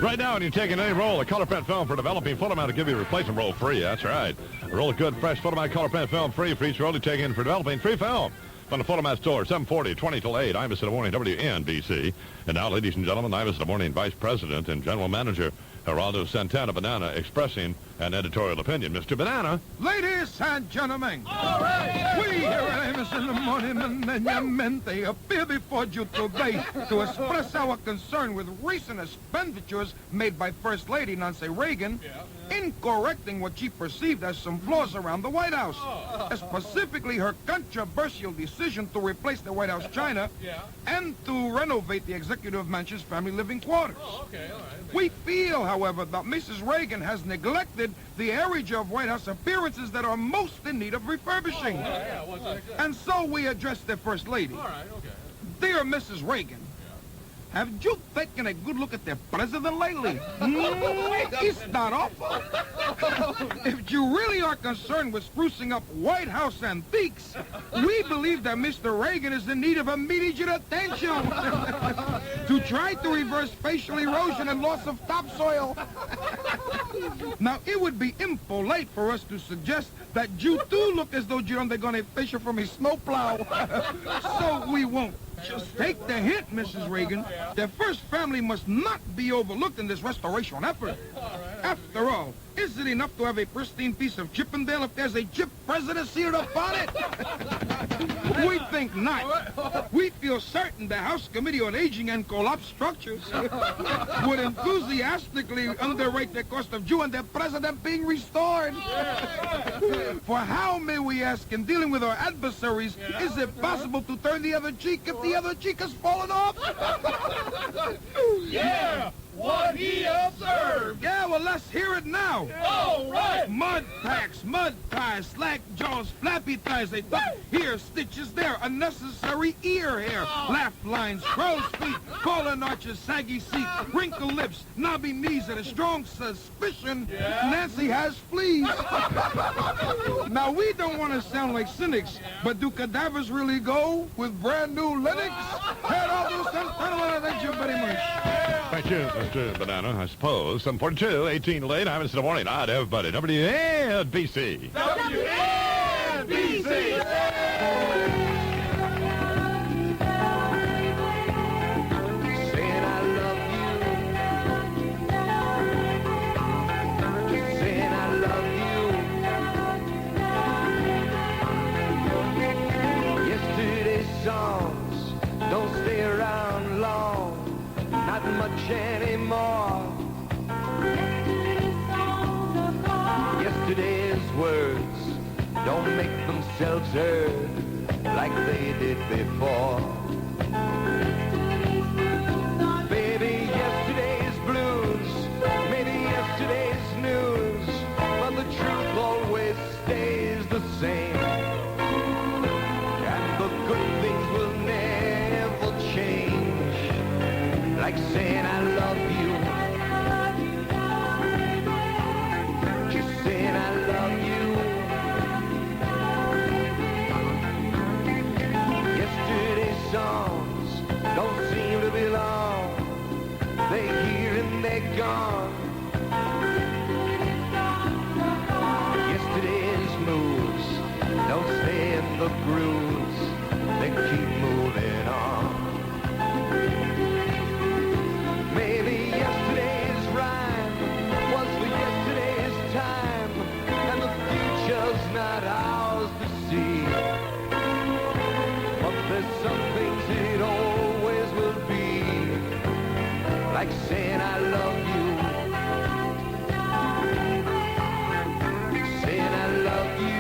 Right now, when you're taking any roll of color print film for developing, Photomat will give you a replacement roll free. That's right. A roll of good, fresh Photomat color print film free for each roll you take in for developing free film. From the Photomat store, 740, 20 till 8. Imus in the morning, WNBC. And now, ladies and gentlemen, Imus in the morning Vice President and General Manager Geraldo Santana Banana expressing an editorial opinion. Mr. Banana. Ladies and gentlemen, we here at Imus in the morning mañanamente appear before you today to express our concern with recent expenditures made by First Lady Nancy Reagan in correcting what she perceived as some flaws around the White House, specifically her controversial decision to replace the White House china and to renovate the Executive Mansion's family living quarters. We feel, however, that Mrs. Reagan has neglected the area of White House appearances that are most in need of refurbishing. And so we address the First Lady. Dear Mrs. Reagan, have you taken a good look at the president lately? It's not awful. If you really are concerned with sprucing up White House antiques, we believe that Mr. Reagan is in need of immediate attention to try to reverse facial erosion and loss of topsoil. Now, it would be impolite for us to suggest that you too look as though you're undergone a facial from a snowplow. So we won't. Just take the hint, Mrs. Reagan. The First Family must not be overlooked in this restoration effort. After all, is it enough to have a pristine piece of Chippendale if there's a chip presidency upon it? We think not. We feel certain the House Committee on Aging and Collapsed Structures would enthusiastically underrate the cost of you and the president being restored. For how, may we ask, in dealing with our adversaries, is it possible to turn the other cheek if the other cheek has fallen off? Yeah, what he observed. Yeah, well, let's hear it now. All right. Mud packs, mud ties, slack jaws, flappy thighs, they tuck here, stitches there, unnecessary ear hair, laugh lines, crow's feet, collar notches, saggy seat, wrinkled lips, knobby knees, and a strong suspicion Nancy has fleas. Now, we don't want to sound like cynics, but do cadavers really go with brand new Linux? Geraldo Santana, thank you very much. Thank you, Mr. Banana. I suppose 7:42, 18 late. I'm in the morning. Not everybody. WNBC. WNBC. Saying I love you. Just saying I love you. Yesterday's songs don't stay around long. Not much anymore. Yesterday's words don't make themselves heard like they did before. Baby, yesterday's blues, maybe yesterday's news, but the truth always stays the same. And the good things will never change, like saying I love you. Just saying I love you. Yesterday's songs don't seem to belong. They're here and they're gone. Yesterday's moves don't stay in the grooves. They keep moving on. Maybe yesterday's rhyme was for yesterday's time, and the future's not ours to see. But there's some things it always will be, like saying I love you. Saying I love you.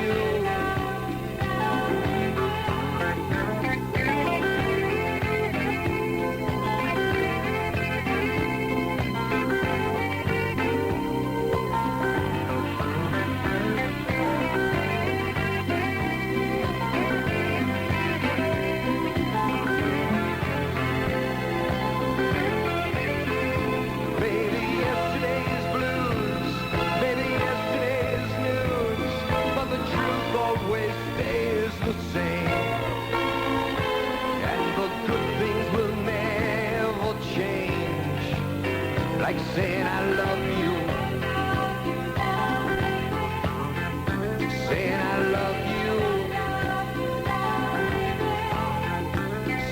Like saying I love you. Saying I love you.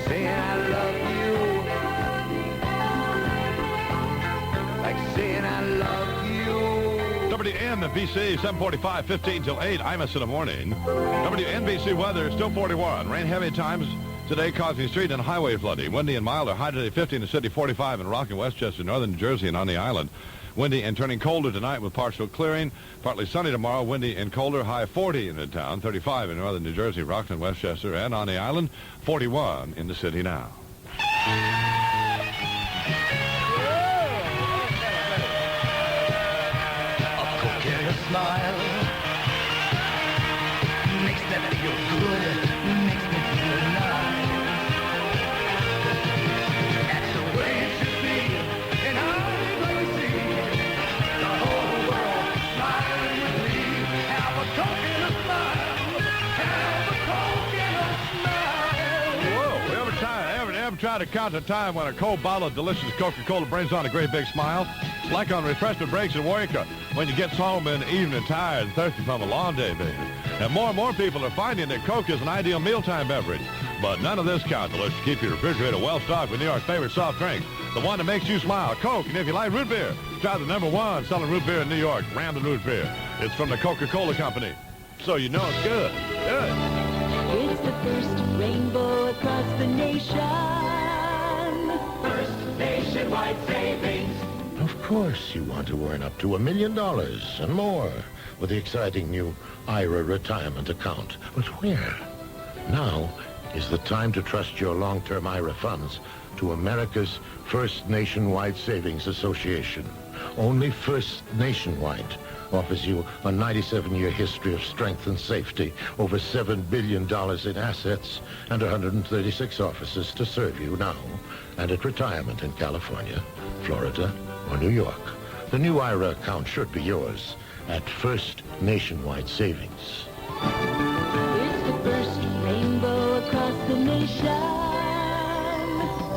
Saying I love you. Like saying I love you. WNBC 745, 15 till 8. Imus in the morning. WNBC weather, still 41. Rain heavy at times today causing street and highway flooding. Windy and milder. High today 50 in the city, 45 in Rock and Westchester, northern New Jersey, and on the island. Windy and turning colder tonight with partial clearing. Partly sunny tomorrow. Windy and colder. High 40 in Midtown, 35 in northern New Jersey, Rockland, Westchester, and on the island. 41 in the city now. Smile makes me feel good, makes me feel nice. That's the way it should be, and I'm gonna see the whole world smiling with me. Have a Coke and a smile, have a Coke and a smile. Whoa, ever try to count the time when a cold bottle of delicious Coca-Cola brings on a great big smile? Like on refreshment breaks in work, when you get home in the evening tired and thirsty from a long day, baby. And more people are finding that Coke is an ideal mealtime beverage. But none of this counts unless you keep your refrigerator well stocked with New York's favorite soft drink, the one that makes you smile, Coke. And if you like root beer, try the #1 selling root beer in New York, Ramblin' Root Beer. It's from the Coca-Cola Company, so you know it's good. Good. It's the first rainbow across the nation. First nationwide savings. Of course you want to earn up to $1 million and more with the exciting new IRA retirement account. But where? Now is the time to trust your long-term IRA funds to America's First Nationwide Savings Association. Only First Nationwide offers you a 97-year history of strength and safety, over $7 billion in assets, and 136 offices to serve you now and at retirement in California, Florida, or New York. The new IRA account should be yours at First Nationwide Savings. It's the first rainbow across the nation.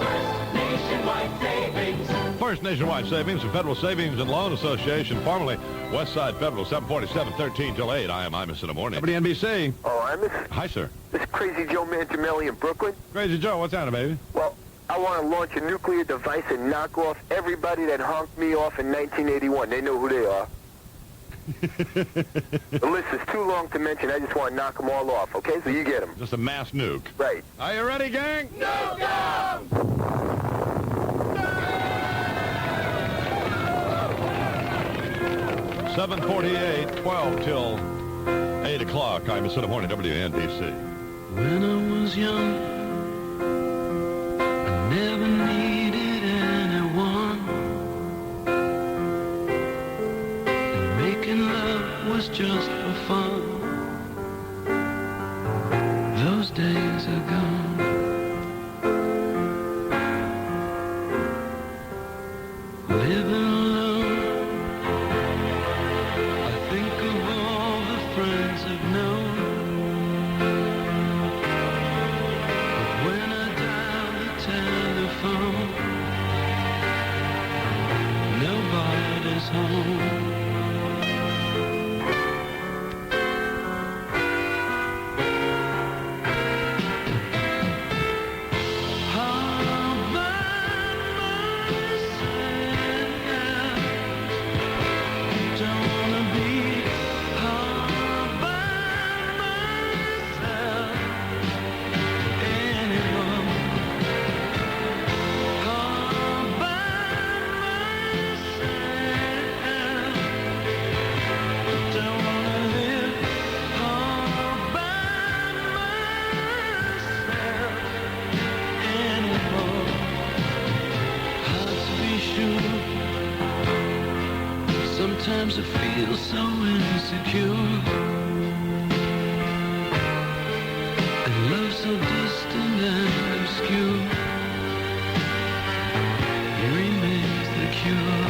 First nationwide savings. First Nationwide Savings, the Federal Savings and Loan Association, formerly Westside Federal, 747, 13 till 8. I am Imus in the morning. WNBC. Oh, Imus? Hi, sir. This is Crazy Joe Mangiamelli in Brooklyn. Crazy Joe, what's happening, baby? Well, I want to launch a nuclear device and knock off everybody that honked me off in 1981. They know who they are. The list is too long to mention. I just want to knock them all off, okay? So you get them. Just a mass nuke. Right. Are you ready, gang? Nuke 'em! 7:48, 12 till 8 o'clock. Imus in the morning, WNBC. When I was young, I never needed anyone. And making love was just for fun. Those days are gone. Living alone, I think of all the friends I've known. When I dial the telephone, nobody's home. All by myself, don't wanna be all by myself anymore. All by myself, don't wanna live all by myself anymore. Hard to be sure. Sometimes I feel so insecure. And love so distant and obscure. It remains the cure.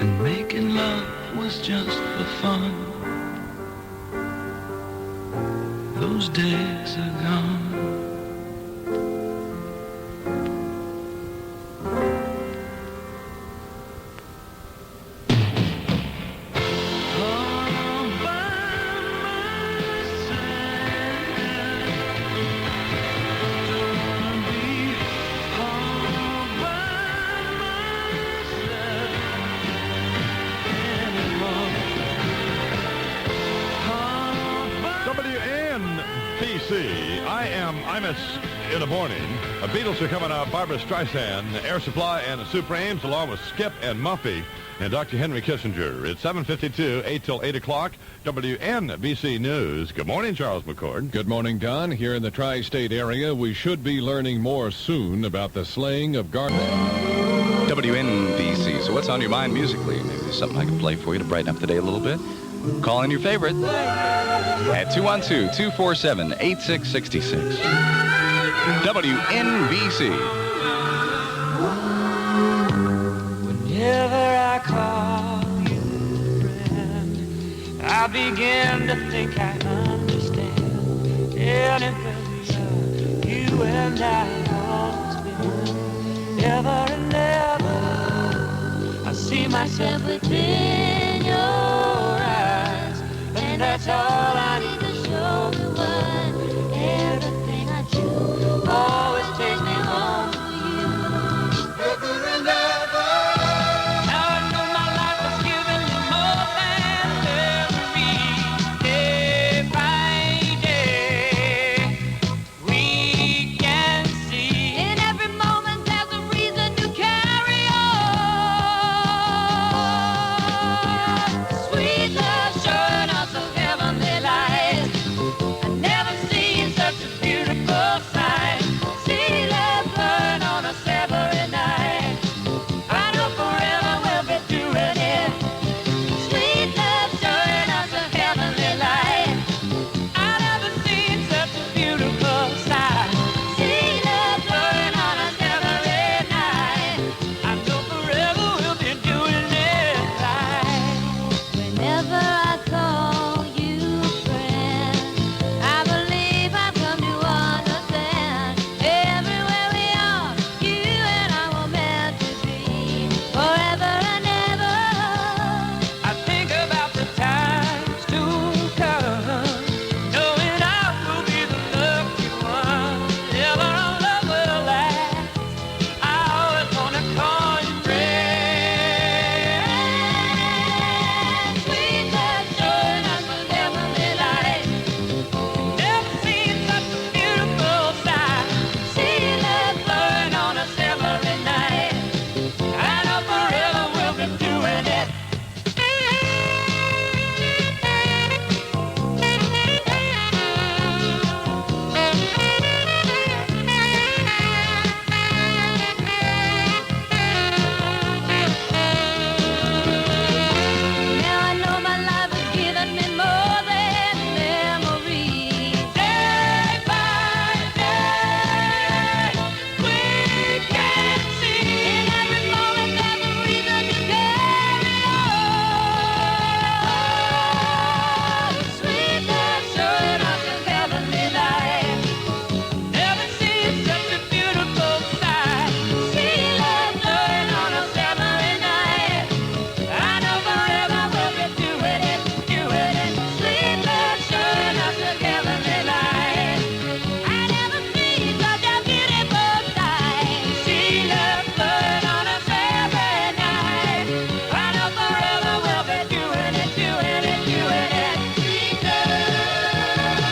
and making love was just for fun. Those days are gone. WNBC, I am Imus in the morning. The Beatles are coming out. Barbara Streisand, Air Supply, and the Supremes, along with Skip and Muffy and Dr. Henry Kissinger. It's 7:52, 8 till 8 o'clock. WNBC News. Good morning, Charles McCord. Good morning, Don. Here in the tri-state area, we should be learning more soon about the slaying of garbage. WNBC. So what's on your mind musically? Maybe there's something I can play for you to brighten up the day a little bit. Call in your favorite at 212-247-8666. WNBC. Whenever I call you friend, I begin to think I understand. Anywhere we are, you and I always been. Ever and ever, I see myself within your eyes, and that's all I need to show me why everything I do always takes me home to you. Ever and ever. Now I know my life has given me more than every day by day. We can see in every moment there's a reason to carry on. Sweet love showing us a heavenly light. I never seen such a beautiful sight. See love burn on us every night. I know forever we'll be doing it. Sweet love showing us a heavenly light. I never seen such a beautiful sight. See love burn on us every night. I know forever we'll be doing it right. Whenever I call you friend, I believe I've come to understand. Everywhere we are, you and I were meant to be forever and ever. I think about the times to come, knowing I will be the lucky one. Ever our love will last. I always wanna call you friend. Sweet love showing us a heavenly light. Never seen such a beautiful sight. See love burn on us every night. I know forever we'll be doing it. Now I know my life has given me more than memories. Day by day, we can see in every moment there's a reason to carry on. Sweet love showing us a heavenly light. Never seen such a beautiful sight. See love blowing on us every night. I know forever we'll be doing it, doing it. Sweet love showing us a heavenly light. I never seen such a beautiful sight. See love blowing on us every night. I know forever we'll be doing it, doing it, doing it. Sweet love,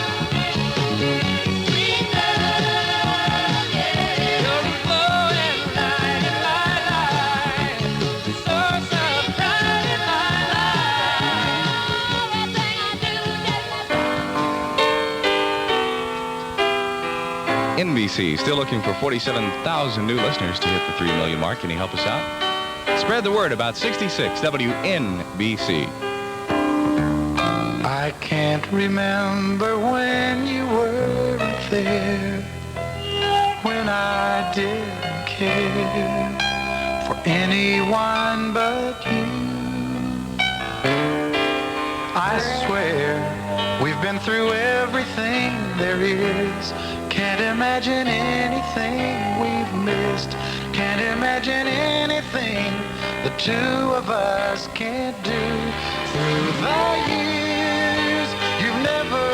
sweet love, yeah. You're the glowing light in my life, the source of pride in my life. Everything I do, NBC, still looking for 47,000 new listeners to hit the 3 million mark. Can you help us out? Spread the word about 66 WNBC. I can't remember when you weren't there, when I didn't care for anyone but you. I swear we've been through everything there is. Can't imagine anything we've missed. Can't imagine anything the two of us can't do. Through the years, you've never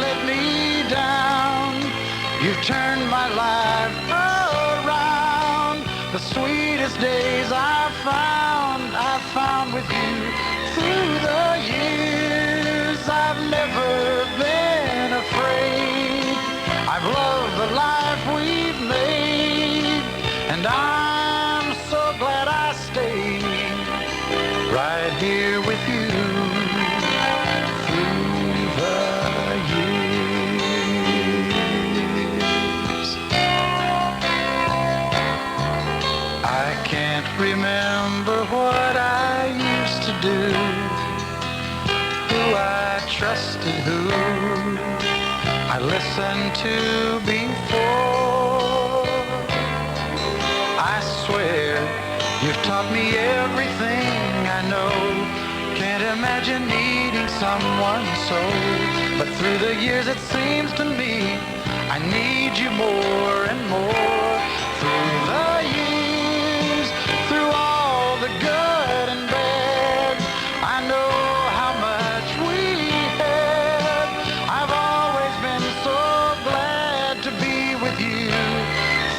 let me down. You've turned my life around. The sweetest days I found with you. Through the years, I've never been afraid. I've loved the life we've made, and I'm so glad I stayed right here with you through the years. I can't remember what I used to do, who I trusted, who I listened to before. I swear you've taught me everything I know. Can't imagine needing someone so, but through the years it seems to me I need you more and more. Through the years, through all the good and bad, I know how much we had. I've always been so glad to be with you.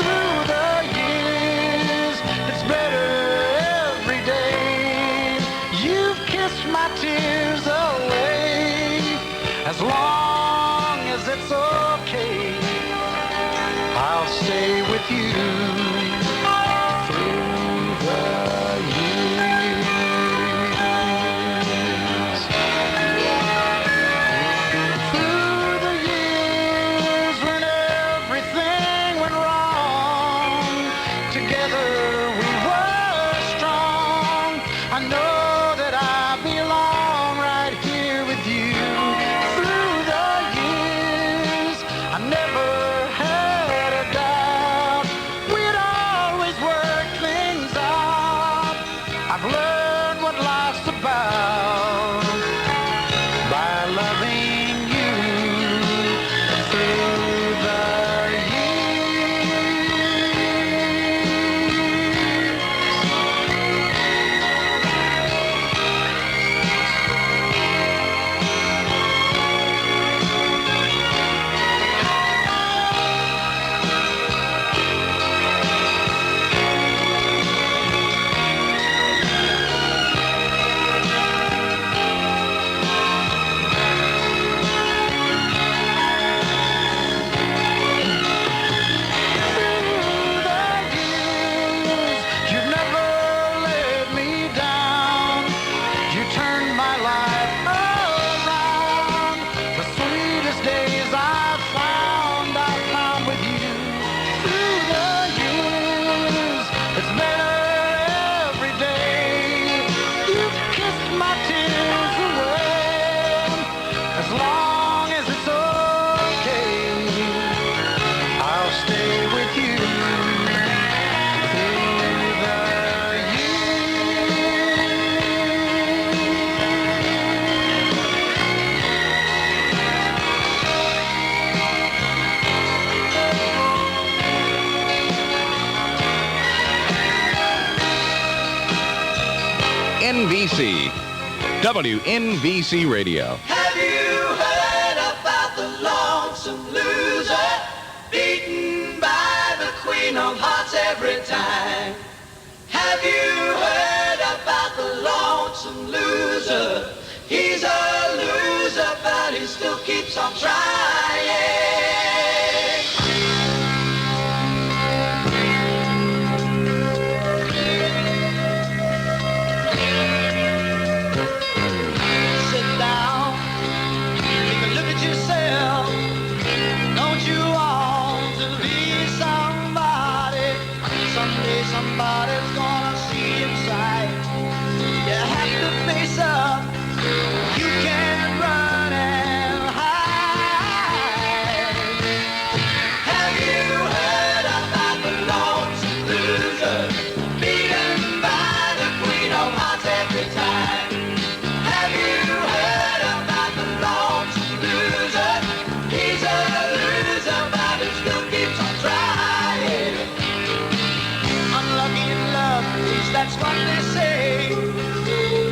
Through the years, it's better every day. You've kissed my tears away. As long as it's okay, I'll stay with you through the years. Through the years when everything went wrong, together we were strong. I know that I belong right here with you. Through the years, I never had a doubt. We'd always work things out. I've learned what life's about by loving you through the You've never let me down. You turned my life around. The sweetest days I found with you. Through the years, it's better every day. You've kissed my tears away. As long as it's okay, I'll stay with you. NBC, WNBC Radio. Have you heard about the lonesome loser, beaten by the queen of hearts every time? Have you heard about the lonesome loser? He's a loser, but he still keeps on trying. Sit down, take a look at yourself. Don't you want to be somebody? Someday somebody's gonna see inside. You have to face up. You can't run and hide. Have you heard about the lonesome loser, beaten by the queen of hearts every time? Have that's what they say.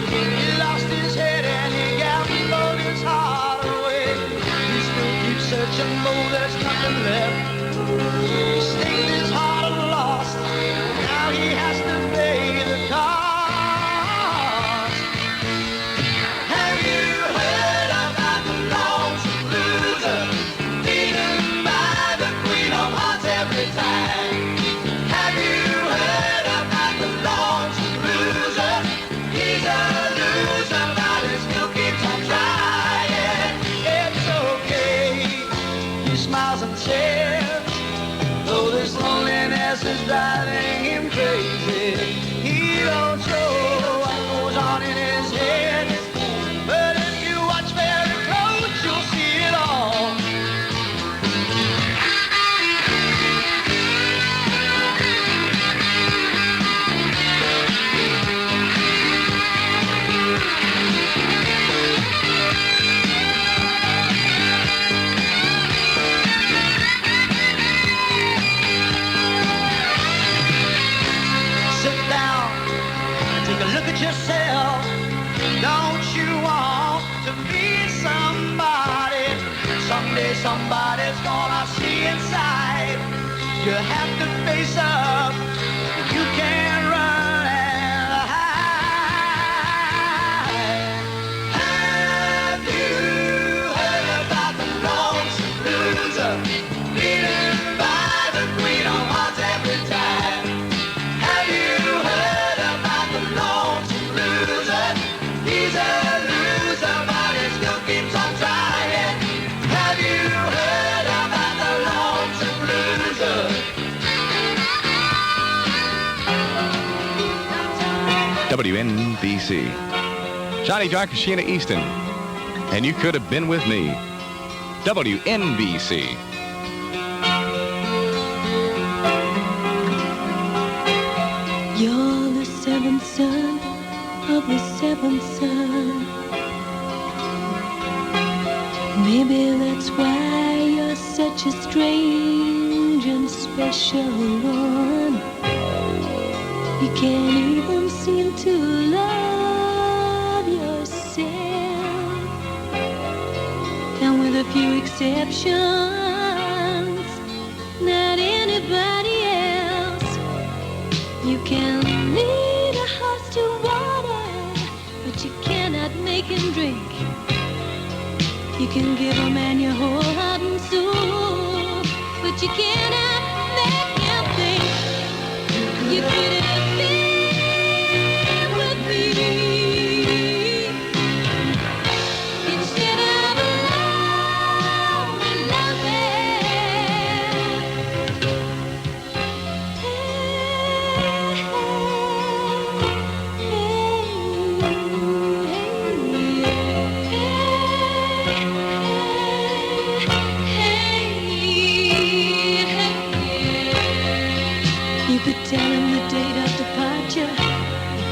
He lost his head and he gambled his heart away. He still keeps searching, though there's nothing left. He staked his heart and lost. Now he has to pay the cost. Have you heard about the lonesome loser, beaten by the Queen of Hearts every time? Have you heard about the lonesome loser? He's a loser, but he still keeps on trying. It's okay, he smiles and says, though this loneliness is driving him crazy, he don't show what goes on in his head. But if you watch very close, you'll see it all. Sit down and take a look at yourself. Don't you want to be somebody? Someday somebody's gonna see inside. You have to face up. You can't run and hide. Have you heard about the lonesome loser, beaten by the Queen of Hearts every time? Have you heard about the lonesome loser? He's a loser, but he still keeps on trying. Have you heard about the lonesome loser? WNBC. Johnny Jock, Sheena Easton. And you could have been with me. WNBC. You're the seventh son of the seventh son. Maybe that's why you're such a strange and special one. You can't even seem to love yourself. And with a few exceptions, not anybody else. You can lead a horse to water, but you cannot make him drink. You can give a man your whole heart and soul, but you cannot make him think. You could have been with me instead of alone and You could tell him the date of departure,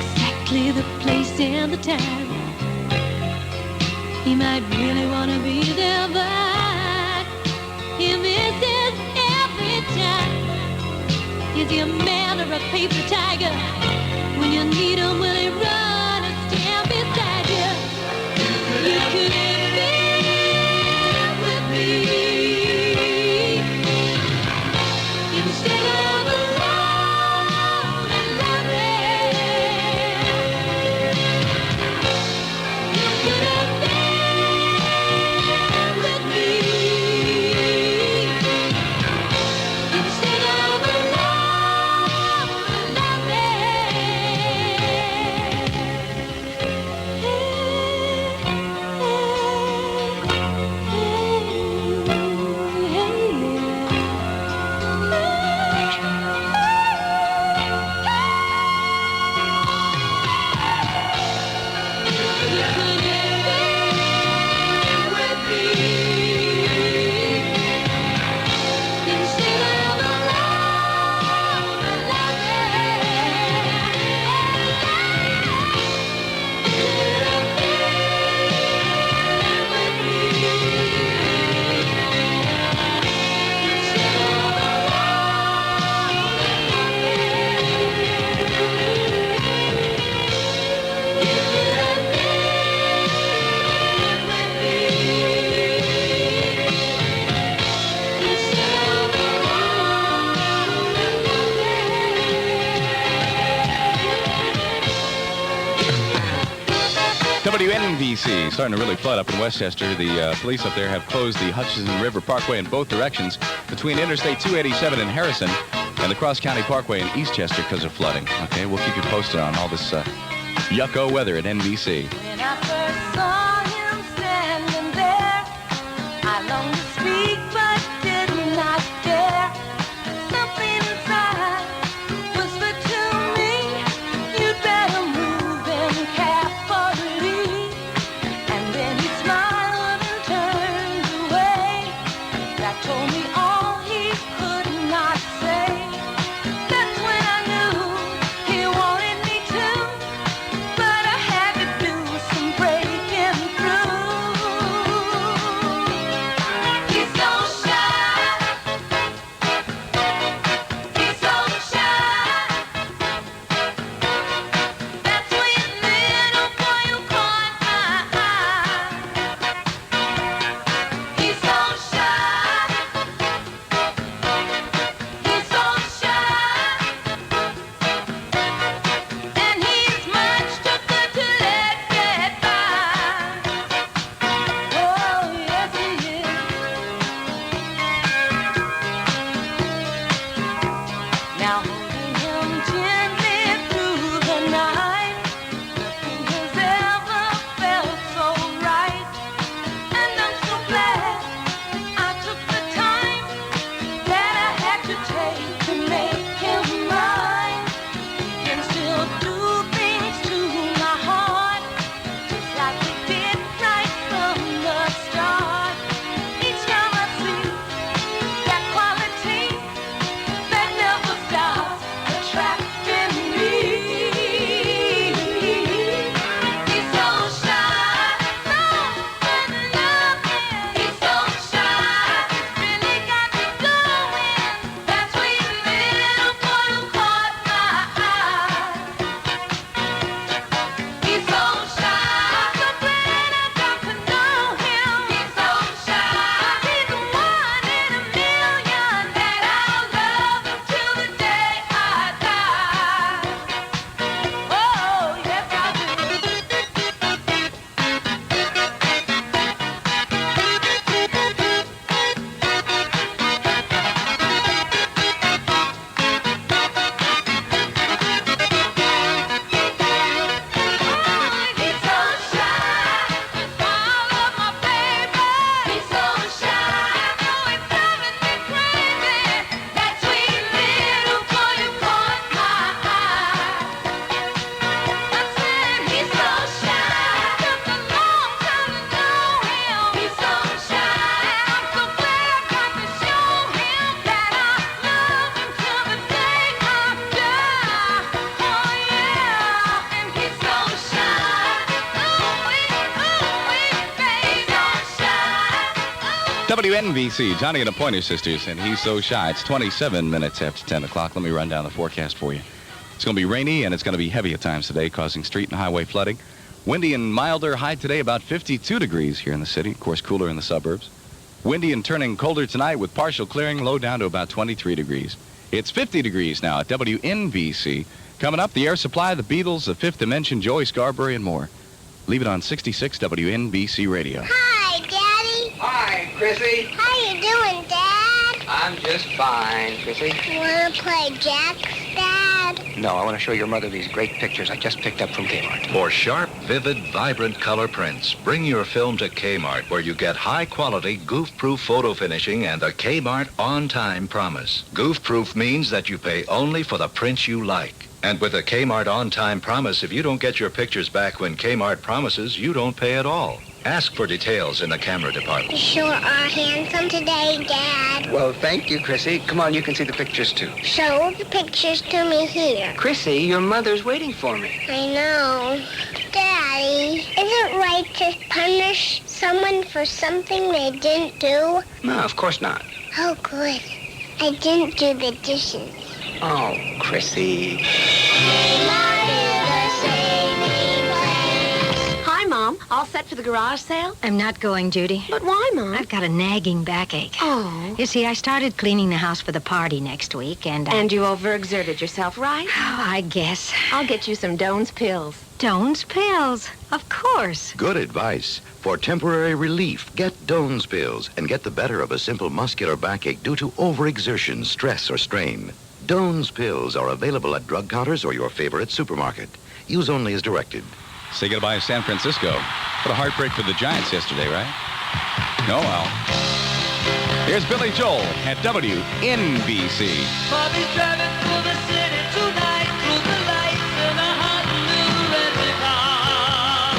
exactly the place and the time. He might really want to be there, but he misses every time. Is he a man or a paper tiger? When you need him, will he run and stand beside you? You could have been with me instead of alone and lonely. You could have been with me instead of alone and lonely. WNBC starting to really flood up in Westchester. The police up there have closed the Hutchinson River Parkway in both directions between Interstate 287 and Harrison and the Cross County Parkway in Eastchester because of flooding. Okay, we'll keep you posted on all this yucko weather at NBC. When I first saw him standing there, I longed to speak but did not dare. Something inside whispered to me, you'd better move in carefully. And then he smiled and turned away. That told me all he could not say. That's when I knew he wanted me to, but I had to do some breaking through. He's so shy. He's so shy. That sweet little boy who caught my eye. He's so shy. He's so shy. And he's much too good to let get by. Oh, yes, he is. Now holding him gently through the night, nothing has ever felt so right. And I'm so glad I took the time that I had to take to make him mine. He can still do things to my heart, just like he did right from the start. Each time I see that quality that never stops attracting me. He's so shy, so loving. He's so shy, really got me going. That sweet little boy who caught my eye. He's so shy, so glad I got to know him. He's so shy, he's the one in a million that I'll love him till the day I die. Oh, yes, I do. He's so shy, I love my baby. He's so shy, oh, it's driving me crazy. That sweet little boy who caught my eye. I said he's so shy, took a long time to know him. He's so shy, I'm so glad I got to show him that I love him till the day I die. Oh yeah, and he's so shy. WNBC, Johnny and the Pointer Sisters, and he's so shy. It's 27 minutes after 10 o'clock. Let me run down the forecast for you. It's going to be rainy, and it's going to be heavy at times today, causing street and highway flooding. Windy and milder, high today about 52 degrees here in the city. Of course, cooler in the suburbs. Windy and turning colder tonight with partial clearing, low down to about 23 degrees. It's 50 degrees now at WNBC. Coming up, the Air Supply, the Beatles, the Fifth Dimension, Joey Scarberry, and more. Leave it on 66 WNBC Radio. Hi, Daddy. Hi, Chrissy. How you doing, Dad? I'm just fine, Chrissy. Want to play jacks, Dad? No, I want to show your mother these great pictures I just picked up from Kmart. For sharp, vivid, vibrant color prints, bring your film to Kmart, where you get high-quality, goof-proof photo finishing and the Kmart on-time promise. Goof-proof means that you pay only for the prints you like. And with a Kmart on-time promise, if you don't get your pictures back when Kmart promises, you don't pay at all. Ask for details in the camera department. You sure are handsome today, Dad. Well, thank you, Chrissy. Come on, you can see the pictures, too. Show the pictures to me here. Chrissy, your mother's waiting for me. I know. Daddy, is it right to punish someone for something they didn't do? No, of course not. Oh, good. I didn't do the dishes. Oh, Chrissy. Hi, Mom. All set for the garage sale? I'm not going, Judy. But why, Mom? I've got a nagging backache. Oh. You see, I started cleaning the house for the party next week, and And you overexerted yourself, right? Oh, I guess. I'll get you some Doan's pills. Doan's pills. Of course. Good advice. For temporary relief, get Doan's pills and get the better of a simple muscular backache due to overexertion, stress, or strain. Doan's pills are available at drug counters or your favorite supermarket. Use only as directed. Say goodbye to San Francisco. What a heartbreak for the Giants yesterday, right? No, well. Here's Billy Joel at WNBC. Bobby's driving through the city tonight, through the lights in a hot new red car.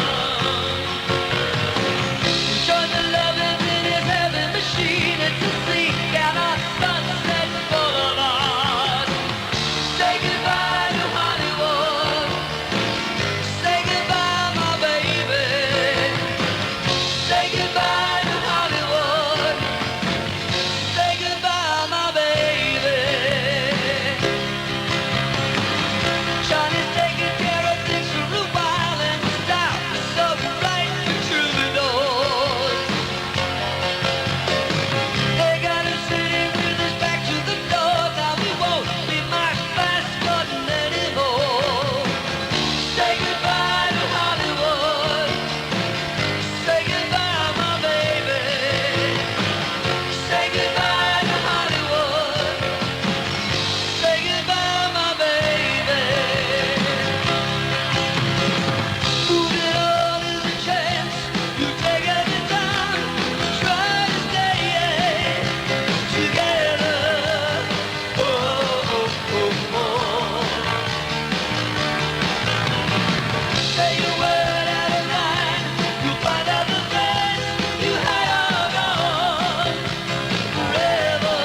Enjoy the loving in his heavy machine. It's a sleek and a sunset boulevard. Say goodbye to Hollywood. Say goodbye, my baby. Say goodbye to Hollywood. Say goodbye, my baby. Johnny's taking care of things for a while and stop so right through the doors. They got him sitting with his back to the door. Now we won't be Mark fast button anymore. Say goodbye to Hollywood. Say goodbye, my baby. Say goodbye to Hollywood. Say goodbye, my baby. Moving on is a chance. You take every time. Try to stay together. Oh, oh, oh, oh. Say a word out of line. You'll find out the best you had are gone. Forever.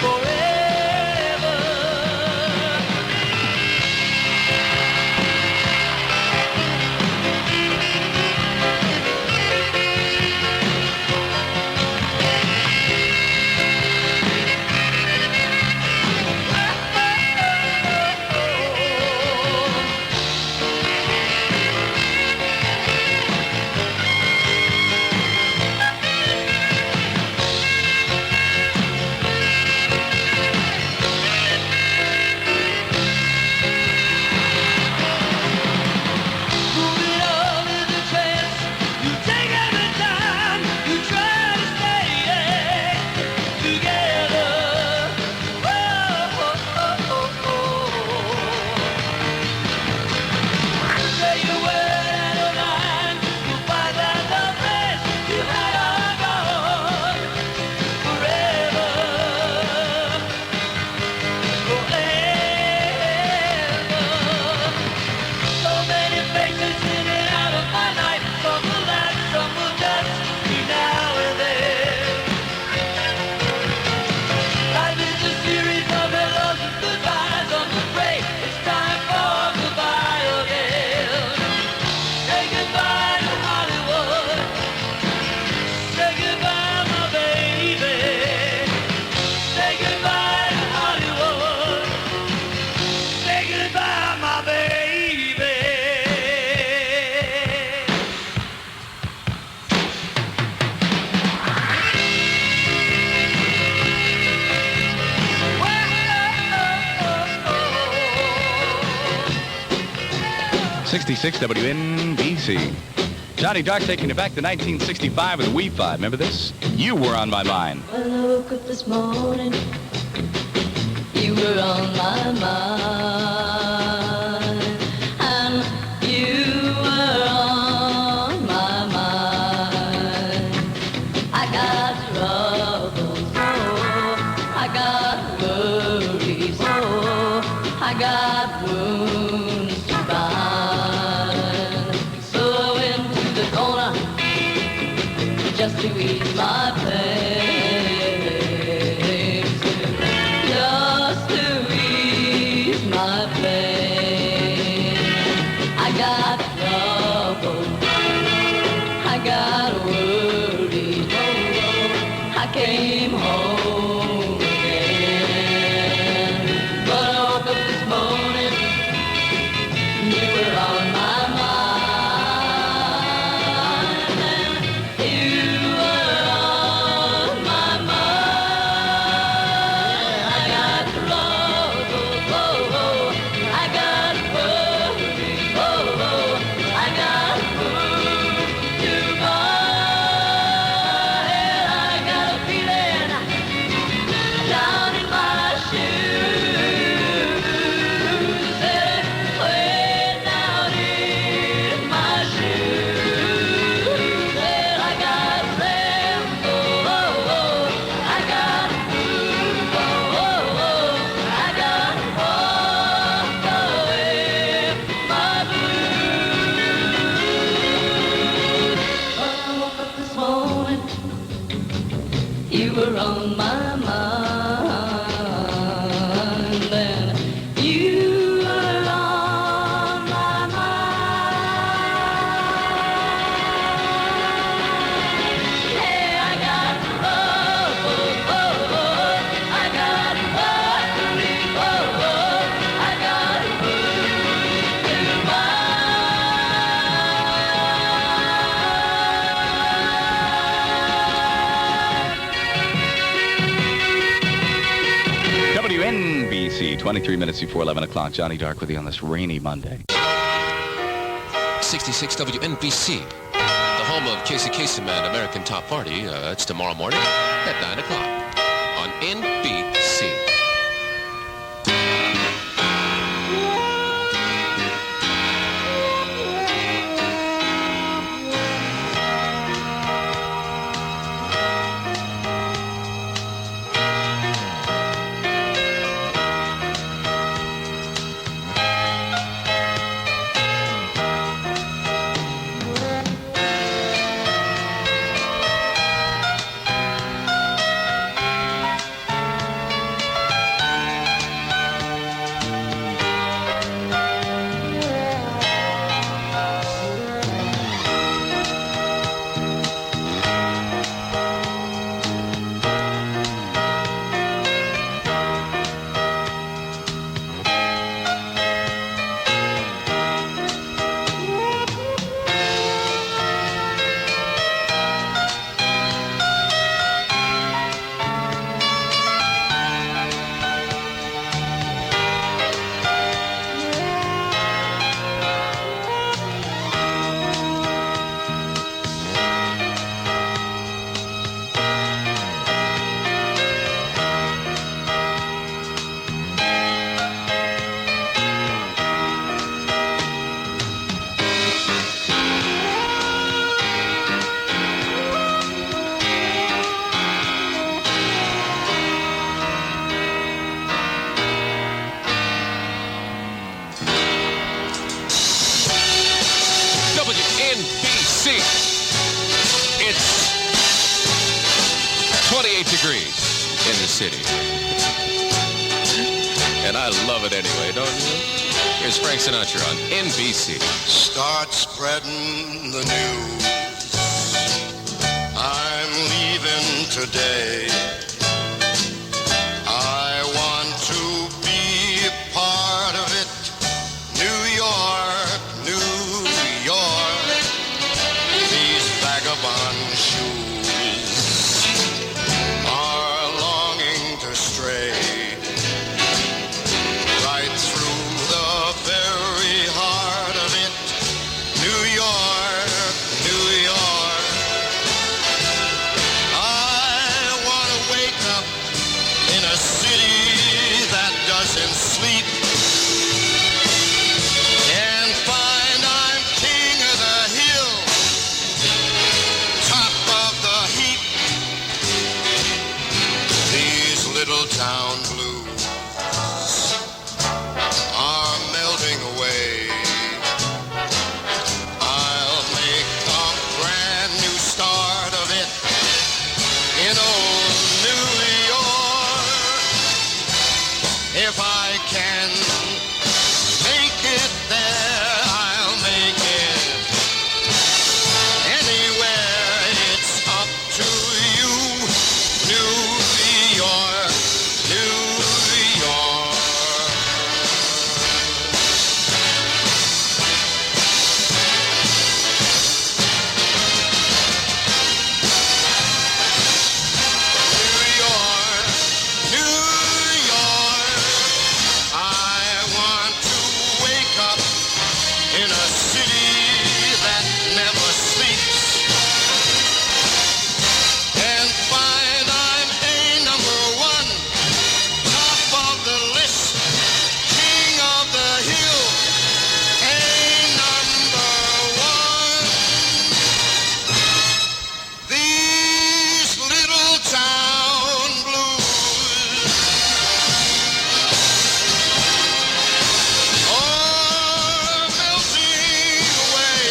Forever. 66 WNBC. Johnny Dark taking it back to 1965 with the We Five. Remember this? You Were on My Mind. When I woke up this morning, you were on my mind, and you were on my mind. I got troubles, oh, I got worries, oh, I got wounds to bind. So I went to the corner just to ease my pain, just to ease my pain. I got trouble, I got worries, oh, I came home again. But I woke up this morning, you were on my mind. 23 minutes before 11 o'clock. Johnny Dark with you on this rainy Monday. 66 WNBC, the home of Casey Kasem and American Top 40. It's tomorrow morning at 9 o'clock on NBC. WNBC. It's 28 degrees in the city. And I love it anyway, don't you? Here's Frank Sinatra on NBC. Start spreading the news. I'm leaving today. I want to be a part of it. New York, New York. These vagabond shoes are longing to stray right through the very heart of it. New York, New York. I want to wake up in a city that doesn't sleep and find I'm king of the hill, top of the heap. These little town blues are melting away. I'll make a brand new start of it in old New York. If I can make it there, I'll make it anywhere. It's up to you, New York, New York. New York, New York. I want to wake up in a city that never sleeps and find I'm a number one, top of the list, king of the hill, a number one. These little town blues are melting away.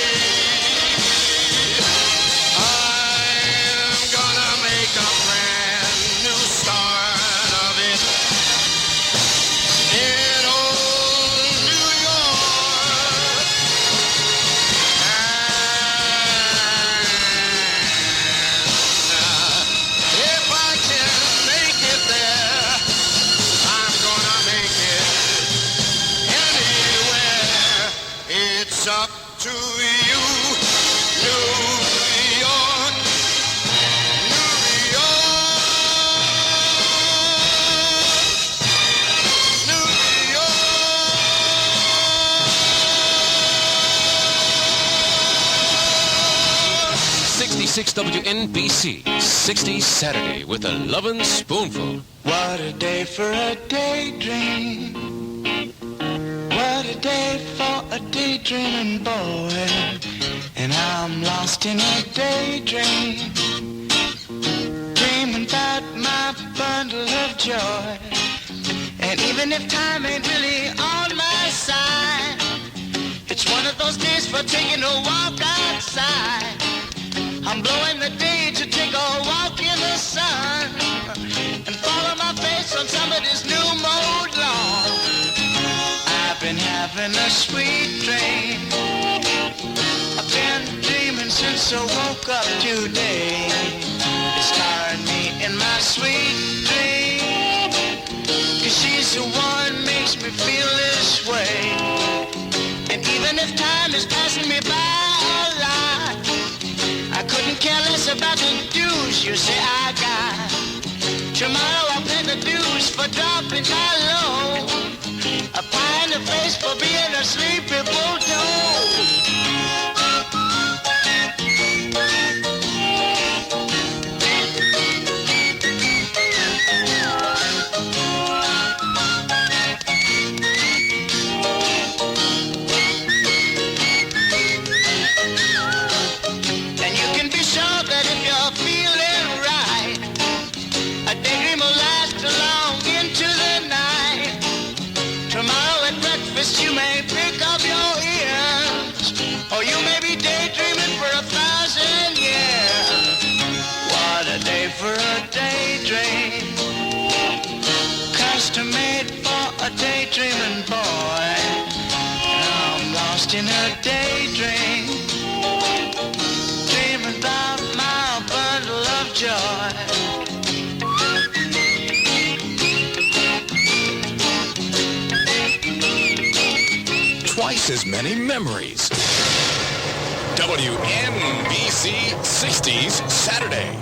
I'm gonna make a brand new start of it in old New York. If I can make it there, I'm gonna make it anywhere. It's up to you, New York, New York, New 96 WNBC, 60s Saturday with a lovin' spoonful. What a day for a daydream. What a day for a daydreaming boy. And I'm lost in a daydream, dreaming about my bundle of joy. And even if time ain't really on my side, it's one of those days for taking a walk outside. I'm blowing the day to take a walk in the sun and follow my face on somebody's new mode lawn. I've been having a sweet dream. I've been dreaming since I woke up today. It's tiring me in my sweet dream, 'cause she's the one makes me feel this way. And even if time is passing me by a lot, I couldn't care less about the dues you say I got. Tomorrow I'll pay the dues for dropping my load, a pie in the face for being a sleepy bulldog. You may pick up your ears, or you may be daydreaming for 1,000 years. What a day for a daydream, custom made for a daydreaming boy. I'm lost in a daydream, dreaming about my bundle of joy. Twice as many memories. WNBC 60s Saturday.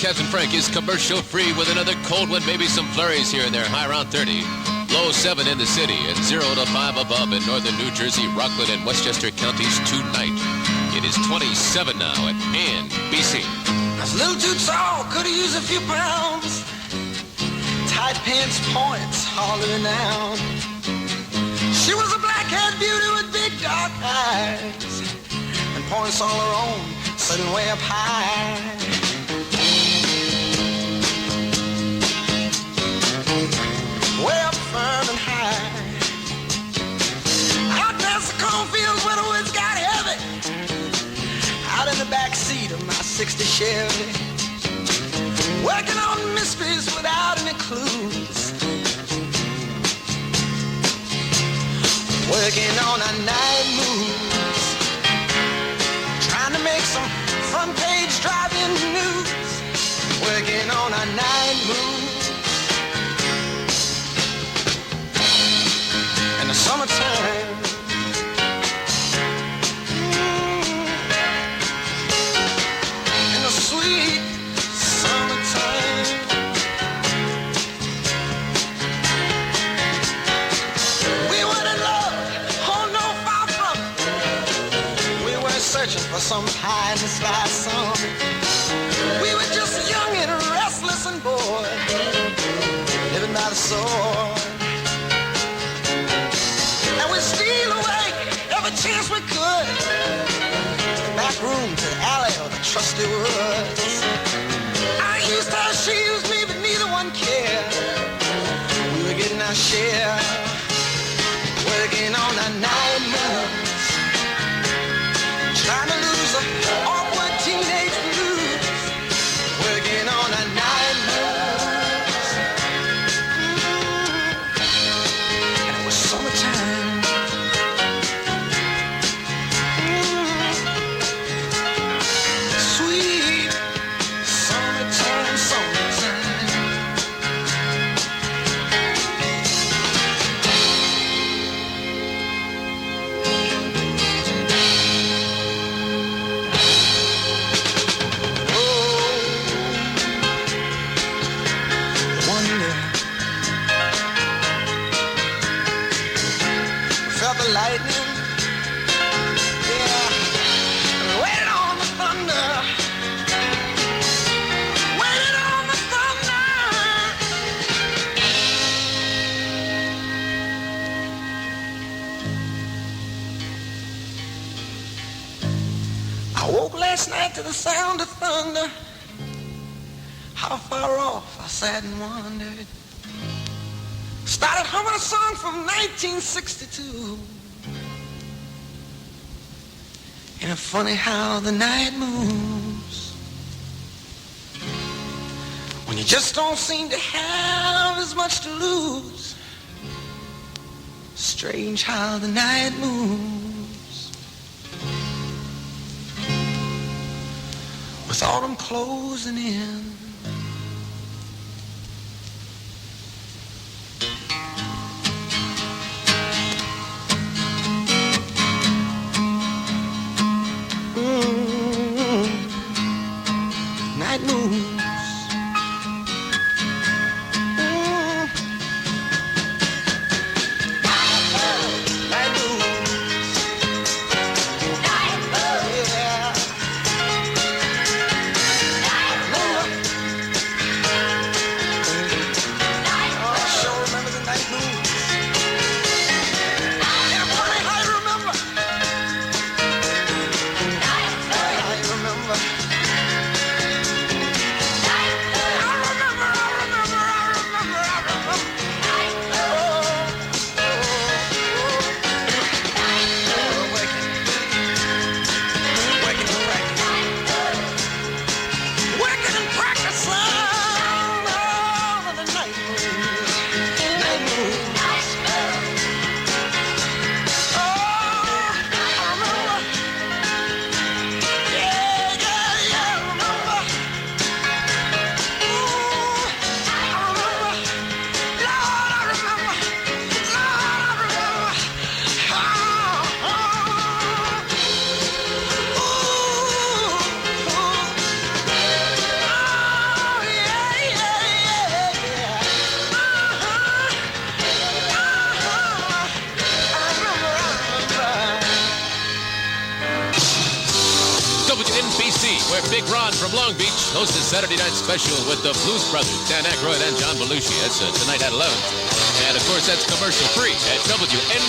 Captain Frank is commercial free with another cold one, maybe some flurries here and there, high around 30. Low 7 in the city and 0 to 5 above in northern New Jersey, Rockland, and Westchester counties tonight. It is 27 now at NBC. I was a little too tall, could have used a few pounds. Tight pants points, hollering out. She was a black-haired beauty with big dark eyes and points all her own, sitting way up high. Way up firm and high. Out past the cornfields where the woods got heavy. Out in the back seat of my '60 Chevy. Working on mysteries without any clues. Working on a night moves. Trying to make some front page driving news. Working on a night moves. In the summertime. In the sweet summertime. We were in love, oh no, far from it. We were searching for some pie in the sky song. We were just young and restless and bored, living by the sword. And we'd steal away every chance we could. The back room to the alley or the trusty woods. I used her, she used me, but neither one cared. We were getting our share, working on the night moves, trying to lose the awkward teenage blues, working on the night moves. And it was summertime. Sweet summertime, summertime. Wonder. Felt the lightning. Yeah. Waited on the thunder. Waited on the thunder. I woke last night to the sound of thunder. How far off I sat and wondered. Started humming a song from 1962. And it's funny how the night moves when you just don't seem to have as much to lose. Strange how the night moves with autumn closing in. Night moves. Night moves. Yeah. I sure remember the night moves. And funny how you remember. How you remember. where Big Ron from Long Beach hosts a Saturday night special with the Blues Brothers, Dan Aykroyd and John Belushi. That's tonight at 11. And, of course, that's commercial-free at WN.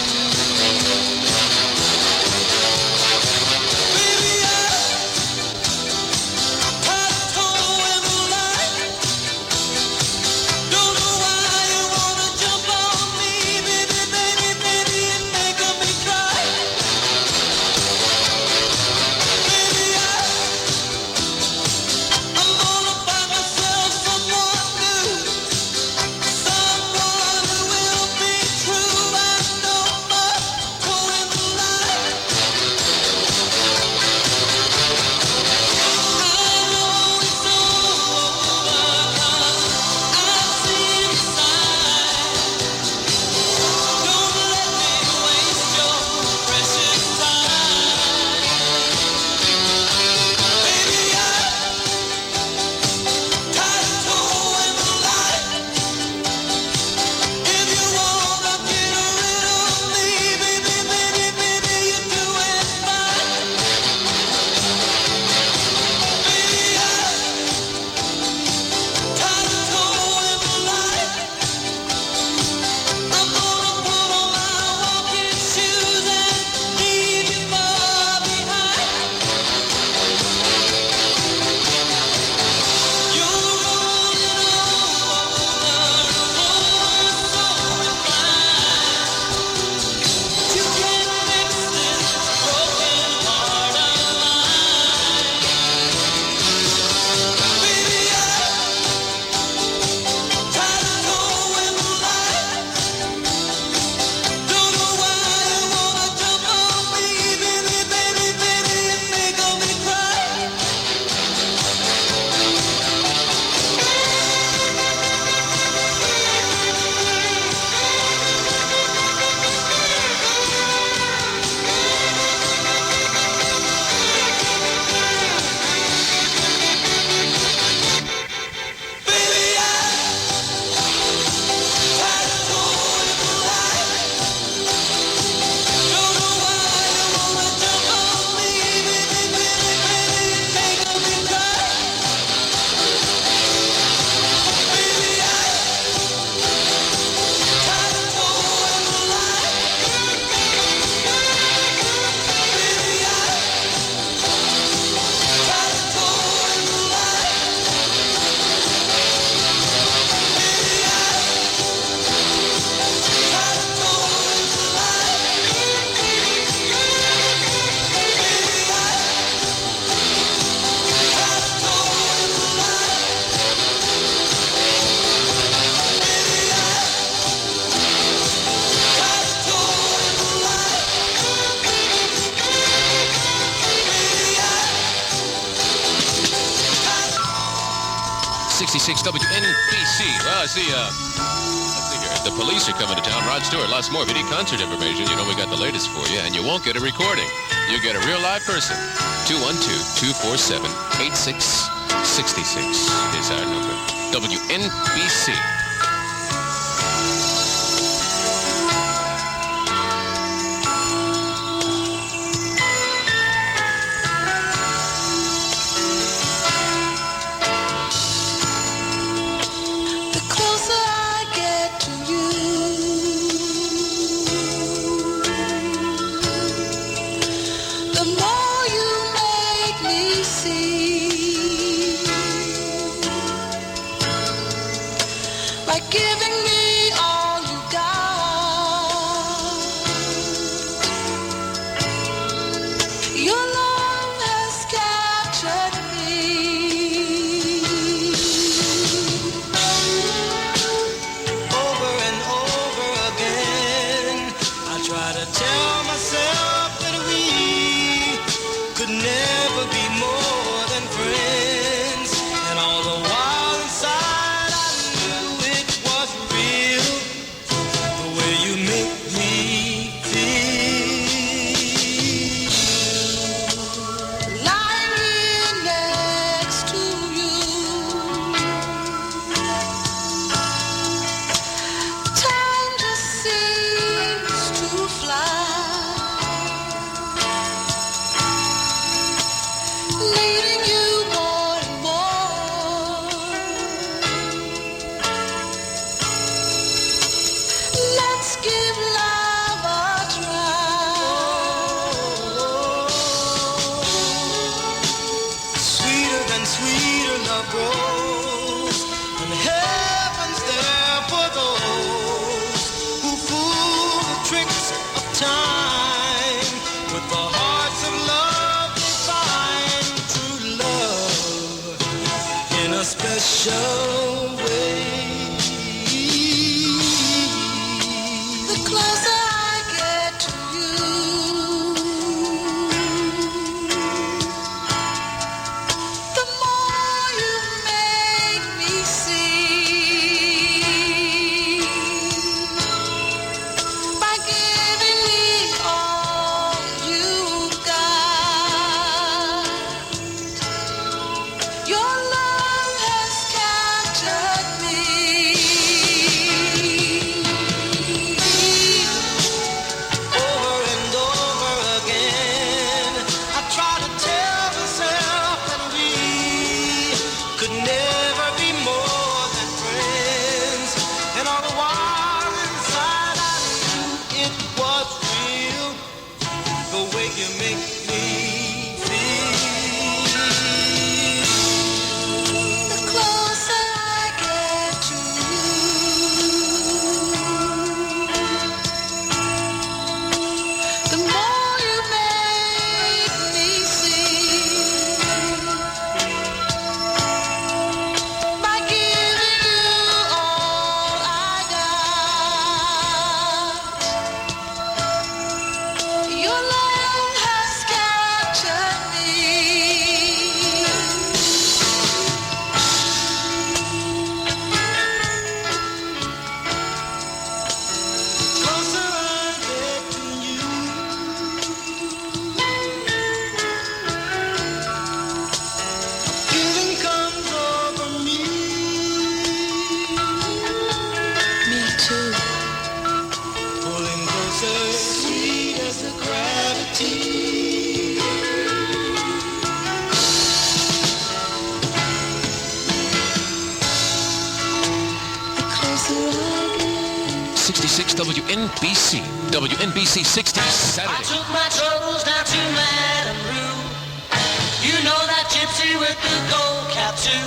WNBC. Well, I see, let's see here. The police are coming to town. Rod Stewart, lots more. If you need concert information, you know we got the latest for you, and you won't get a recording. You get a real live person. 212-247-8666 is our number. WNBC. Was a special way. The closer I get to you, the more you make me see. By giving me all you got, your love has captured me. Over and over again, I try to tell myself that we could never be more than friends. And all the while inside I knew it was real, the way you make me feel. The closer I get to you, the more you make me see. By giving you all I got, your love has captured me. Closer I get to you, feeling comes over me. Me too. Pulling closer, sweet as the gravity. The closer I get. 66 WNBC. WNBC 60 I Saturday. took my troubles down to Madame Rue. You know that gypsy with the gold cap too.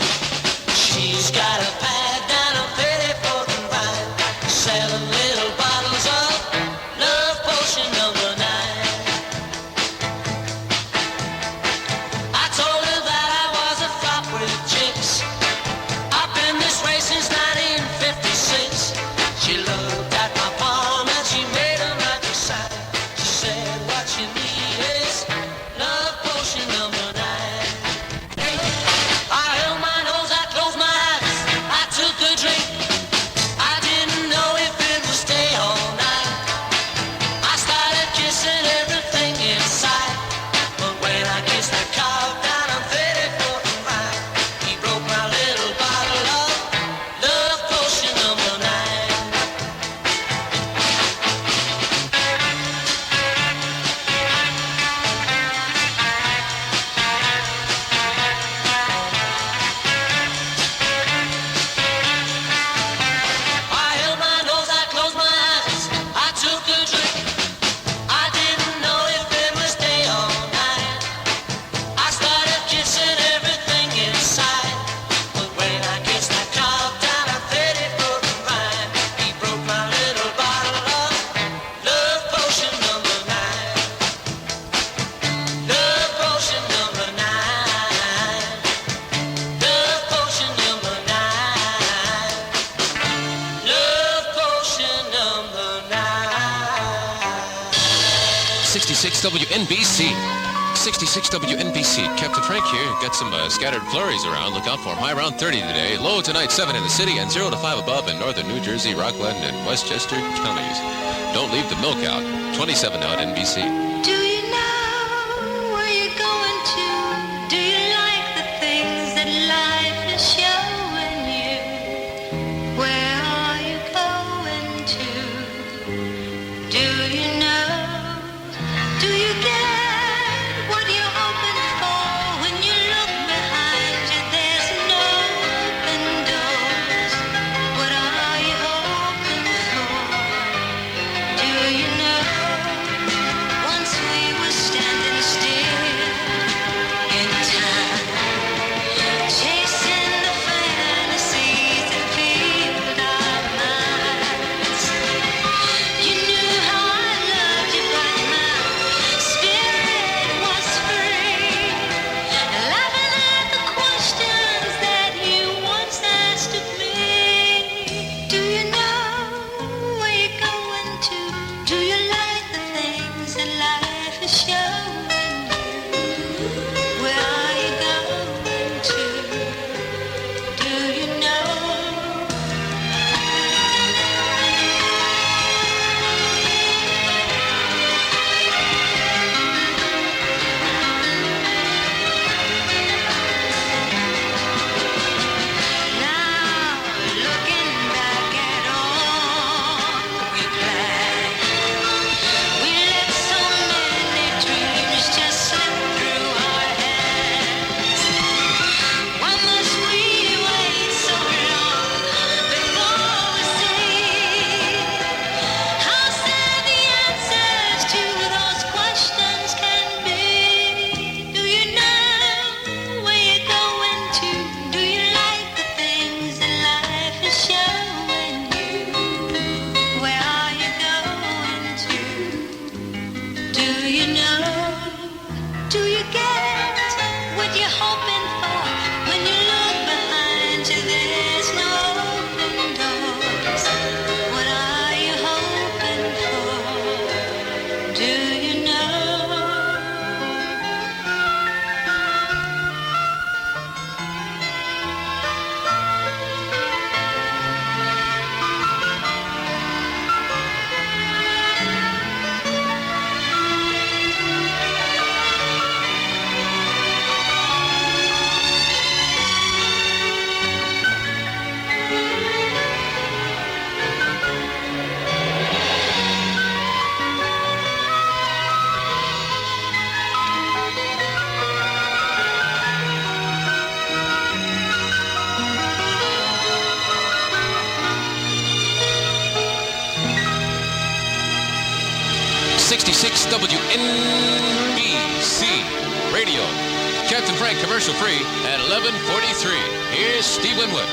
She's got a pad down a petty for the vine, selling little bottles of love potion number 9. I told her that I was a flop with chicks. I've been this way since 1956. She looked at my palm and she made a lucky sign. She said, what you need is love potion number 9. I held my nose, I closed my eyes, I took a drink. I didn't know if it would stay all night. I started kissing everything inside, but when I kissed that cow down on 34th and Vine, he broke my little bottle of love potion number 9. I held my nose, I closed my eyes, I took a drink. I didn't know if it would stay all night. I started kissing everything inside, but when I kissed that cow down on 34th and Vine, he broke my little bottle of love potion number 9. Love potion number 9. Love potion number 9. Love potion number 9. 66 WNBC. 66 WNBC. Captain Frank here. Got some scattered flurries around. Look out for them. High around 30 today. Low tonight 7 in the city and 0 to 5 above in northern New Jersey, Rockland, and Westchester counties. Don't leave the milk out. 27 now at NBC. Do you know where you're going to? Do you like the things that life is showing you? Where are you going to? Do you know? Do you get what you're hoping for when you look behind you? There's no open doors. What are you hoping for? Do you know? Once say there's no open doors. What are you hoping for? Do you know? 66 WNBC Radio. Captain Frank commercial free at 11:43. Here's Steve Winwood.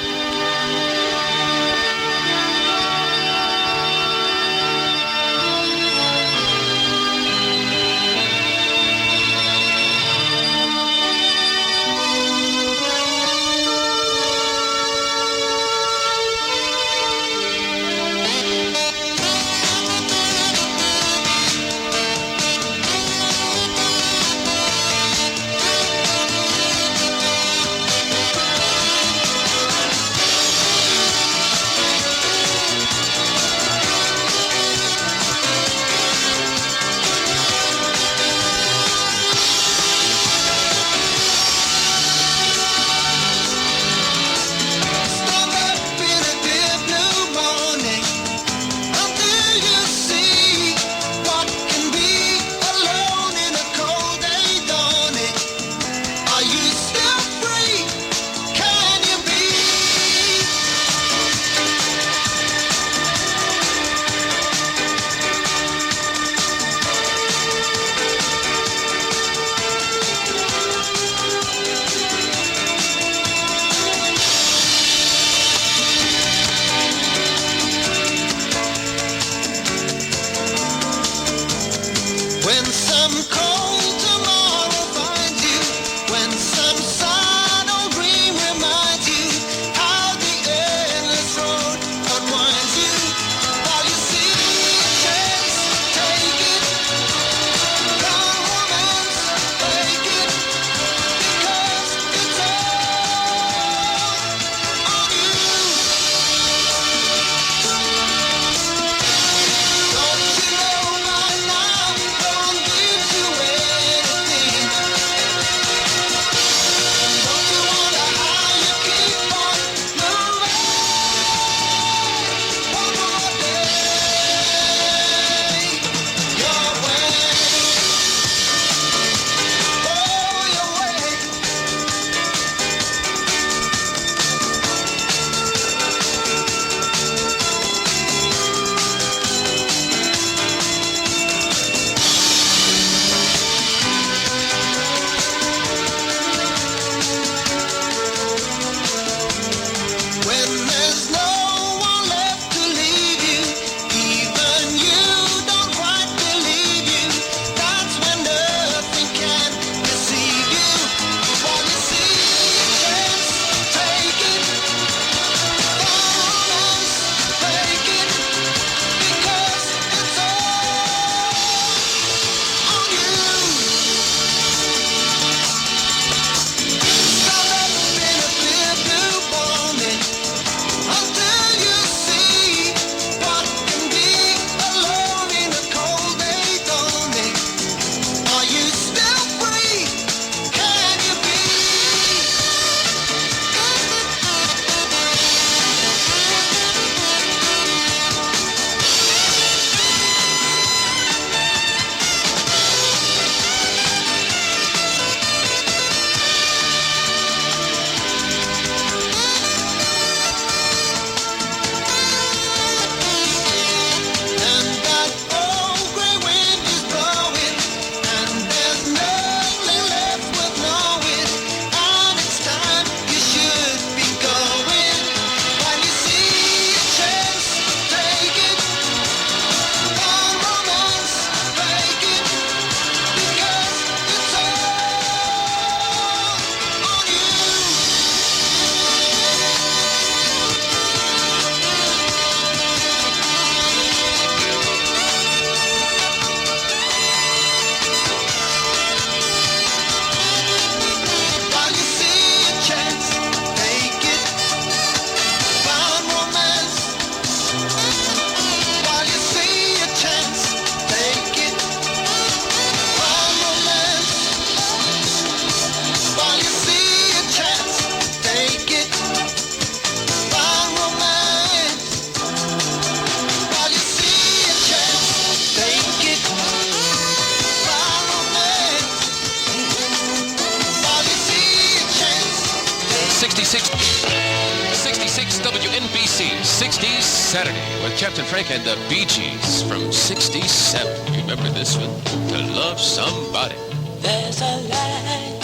WNBC 60s Saturday with Captain Frank and the Bee Gees from 67. Remember this one? To Love Somebody. There's a light,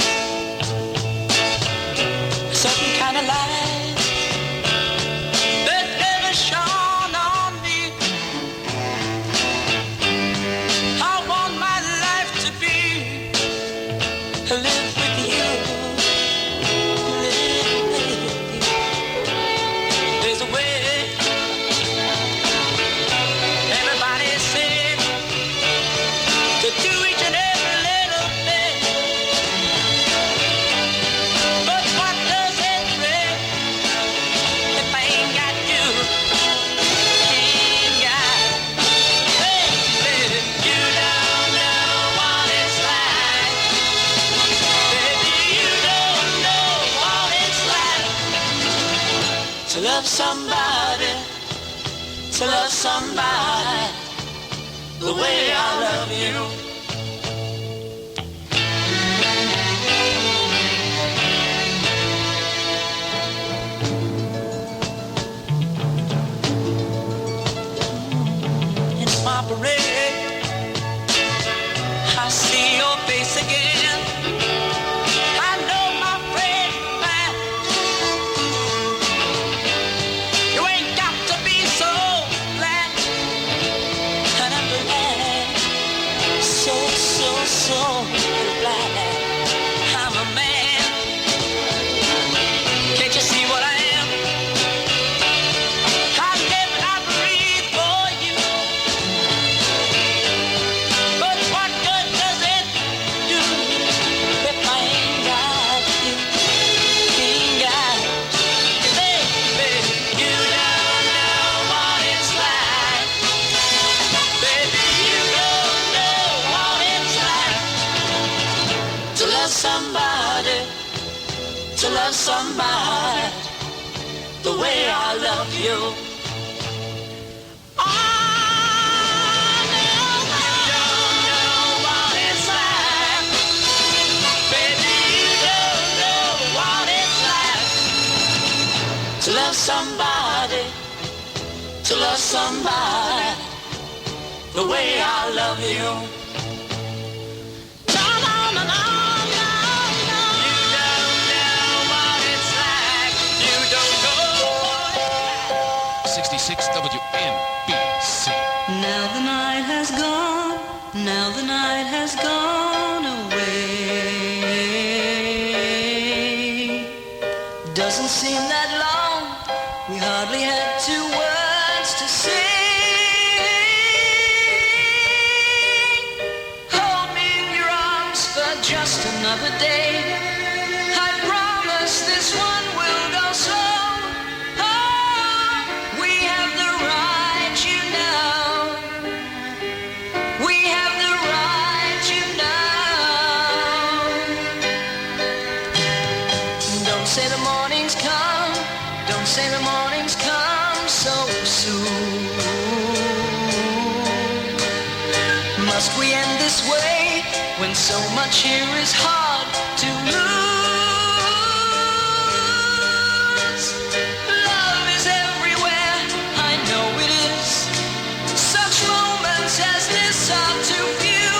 a certain kind of light that never shone on me. I want my life to be live with you, live with you. There's a way everybody says to do each and every little thing. But what does it bring if I ain't got you? Ain't got, baby, you don't know what it's like. Baby, you don't know what it's like to love somebody, to love somebody the way I love you. It's my parade. I see your face again. I know my friend man. You ain't got to be so glad. And I'm glad. So glad. I'm a man. Can't you see what I am? I live and I breathe for you. But what good does it do if I ain't got you? Ain't got you, baby. You don't know what it's like. Baby, you don't know what it's like to love somebody, to love somebody the way I love you. To love somebody, to love somebody the way I love you. No, no, no, no, no, no. You don't know what it's like. You don't know. 66 WNBC. Now the night has gone, now the night has gone away. Doesn't seem that long, we hardly had 2 words to say. Hold me in your arms for just another day. I promise this one will go slow. Oh, we have the right, you know. We have the right, you know. Don't say the morning's come. Don't say the morning's come so soon. Must we end this way when so much here is hard to lose? Love is everywhere, I know it is. Such moments as this are too few.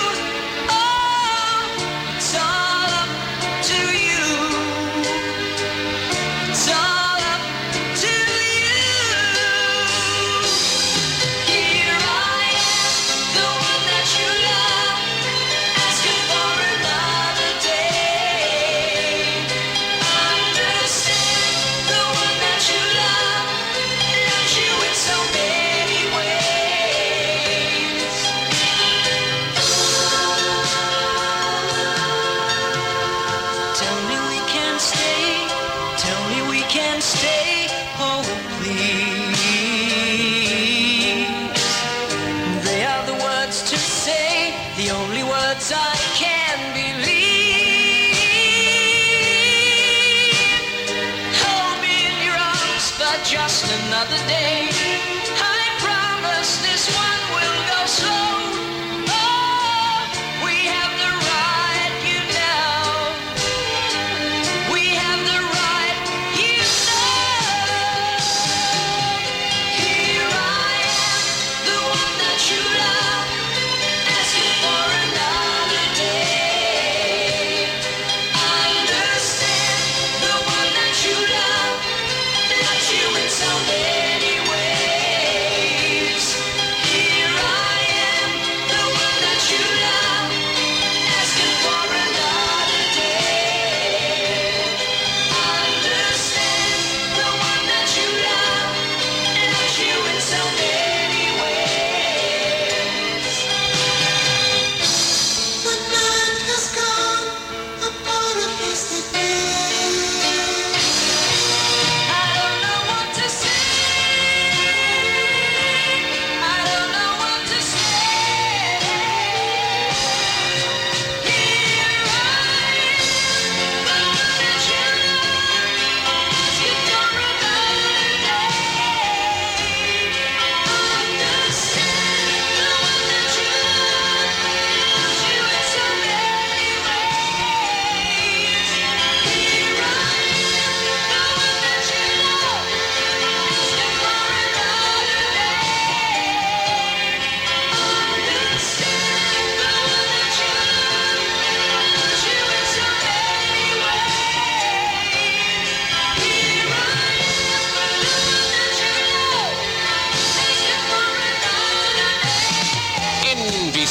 Oh, it's all up to you. It's all up to you. Here I am, the one that you love, asking for another day. Understand, the one that you love loves you in so many ways. Tell me we can stay, tell me we can stay, oh please. They are the words to say, the only words I can believe. Hold me in your arms for just another day. I promise this one will go slow. Oh, we have the right, you know. We have the right, you know.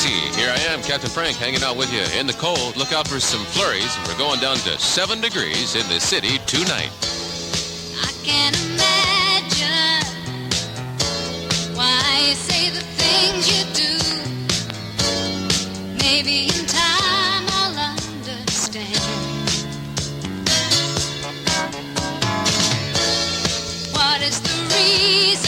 WNBC. Here I am, Captain Frank, hanging out with you in the cold. Look out for some flurries. We're going down to 7 degrees in the city tonight. I can't imagine why you say the things you do. Maybe in time I'll understand. What is the reason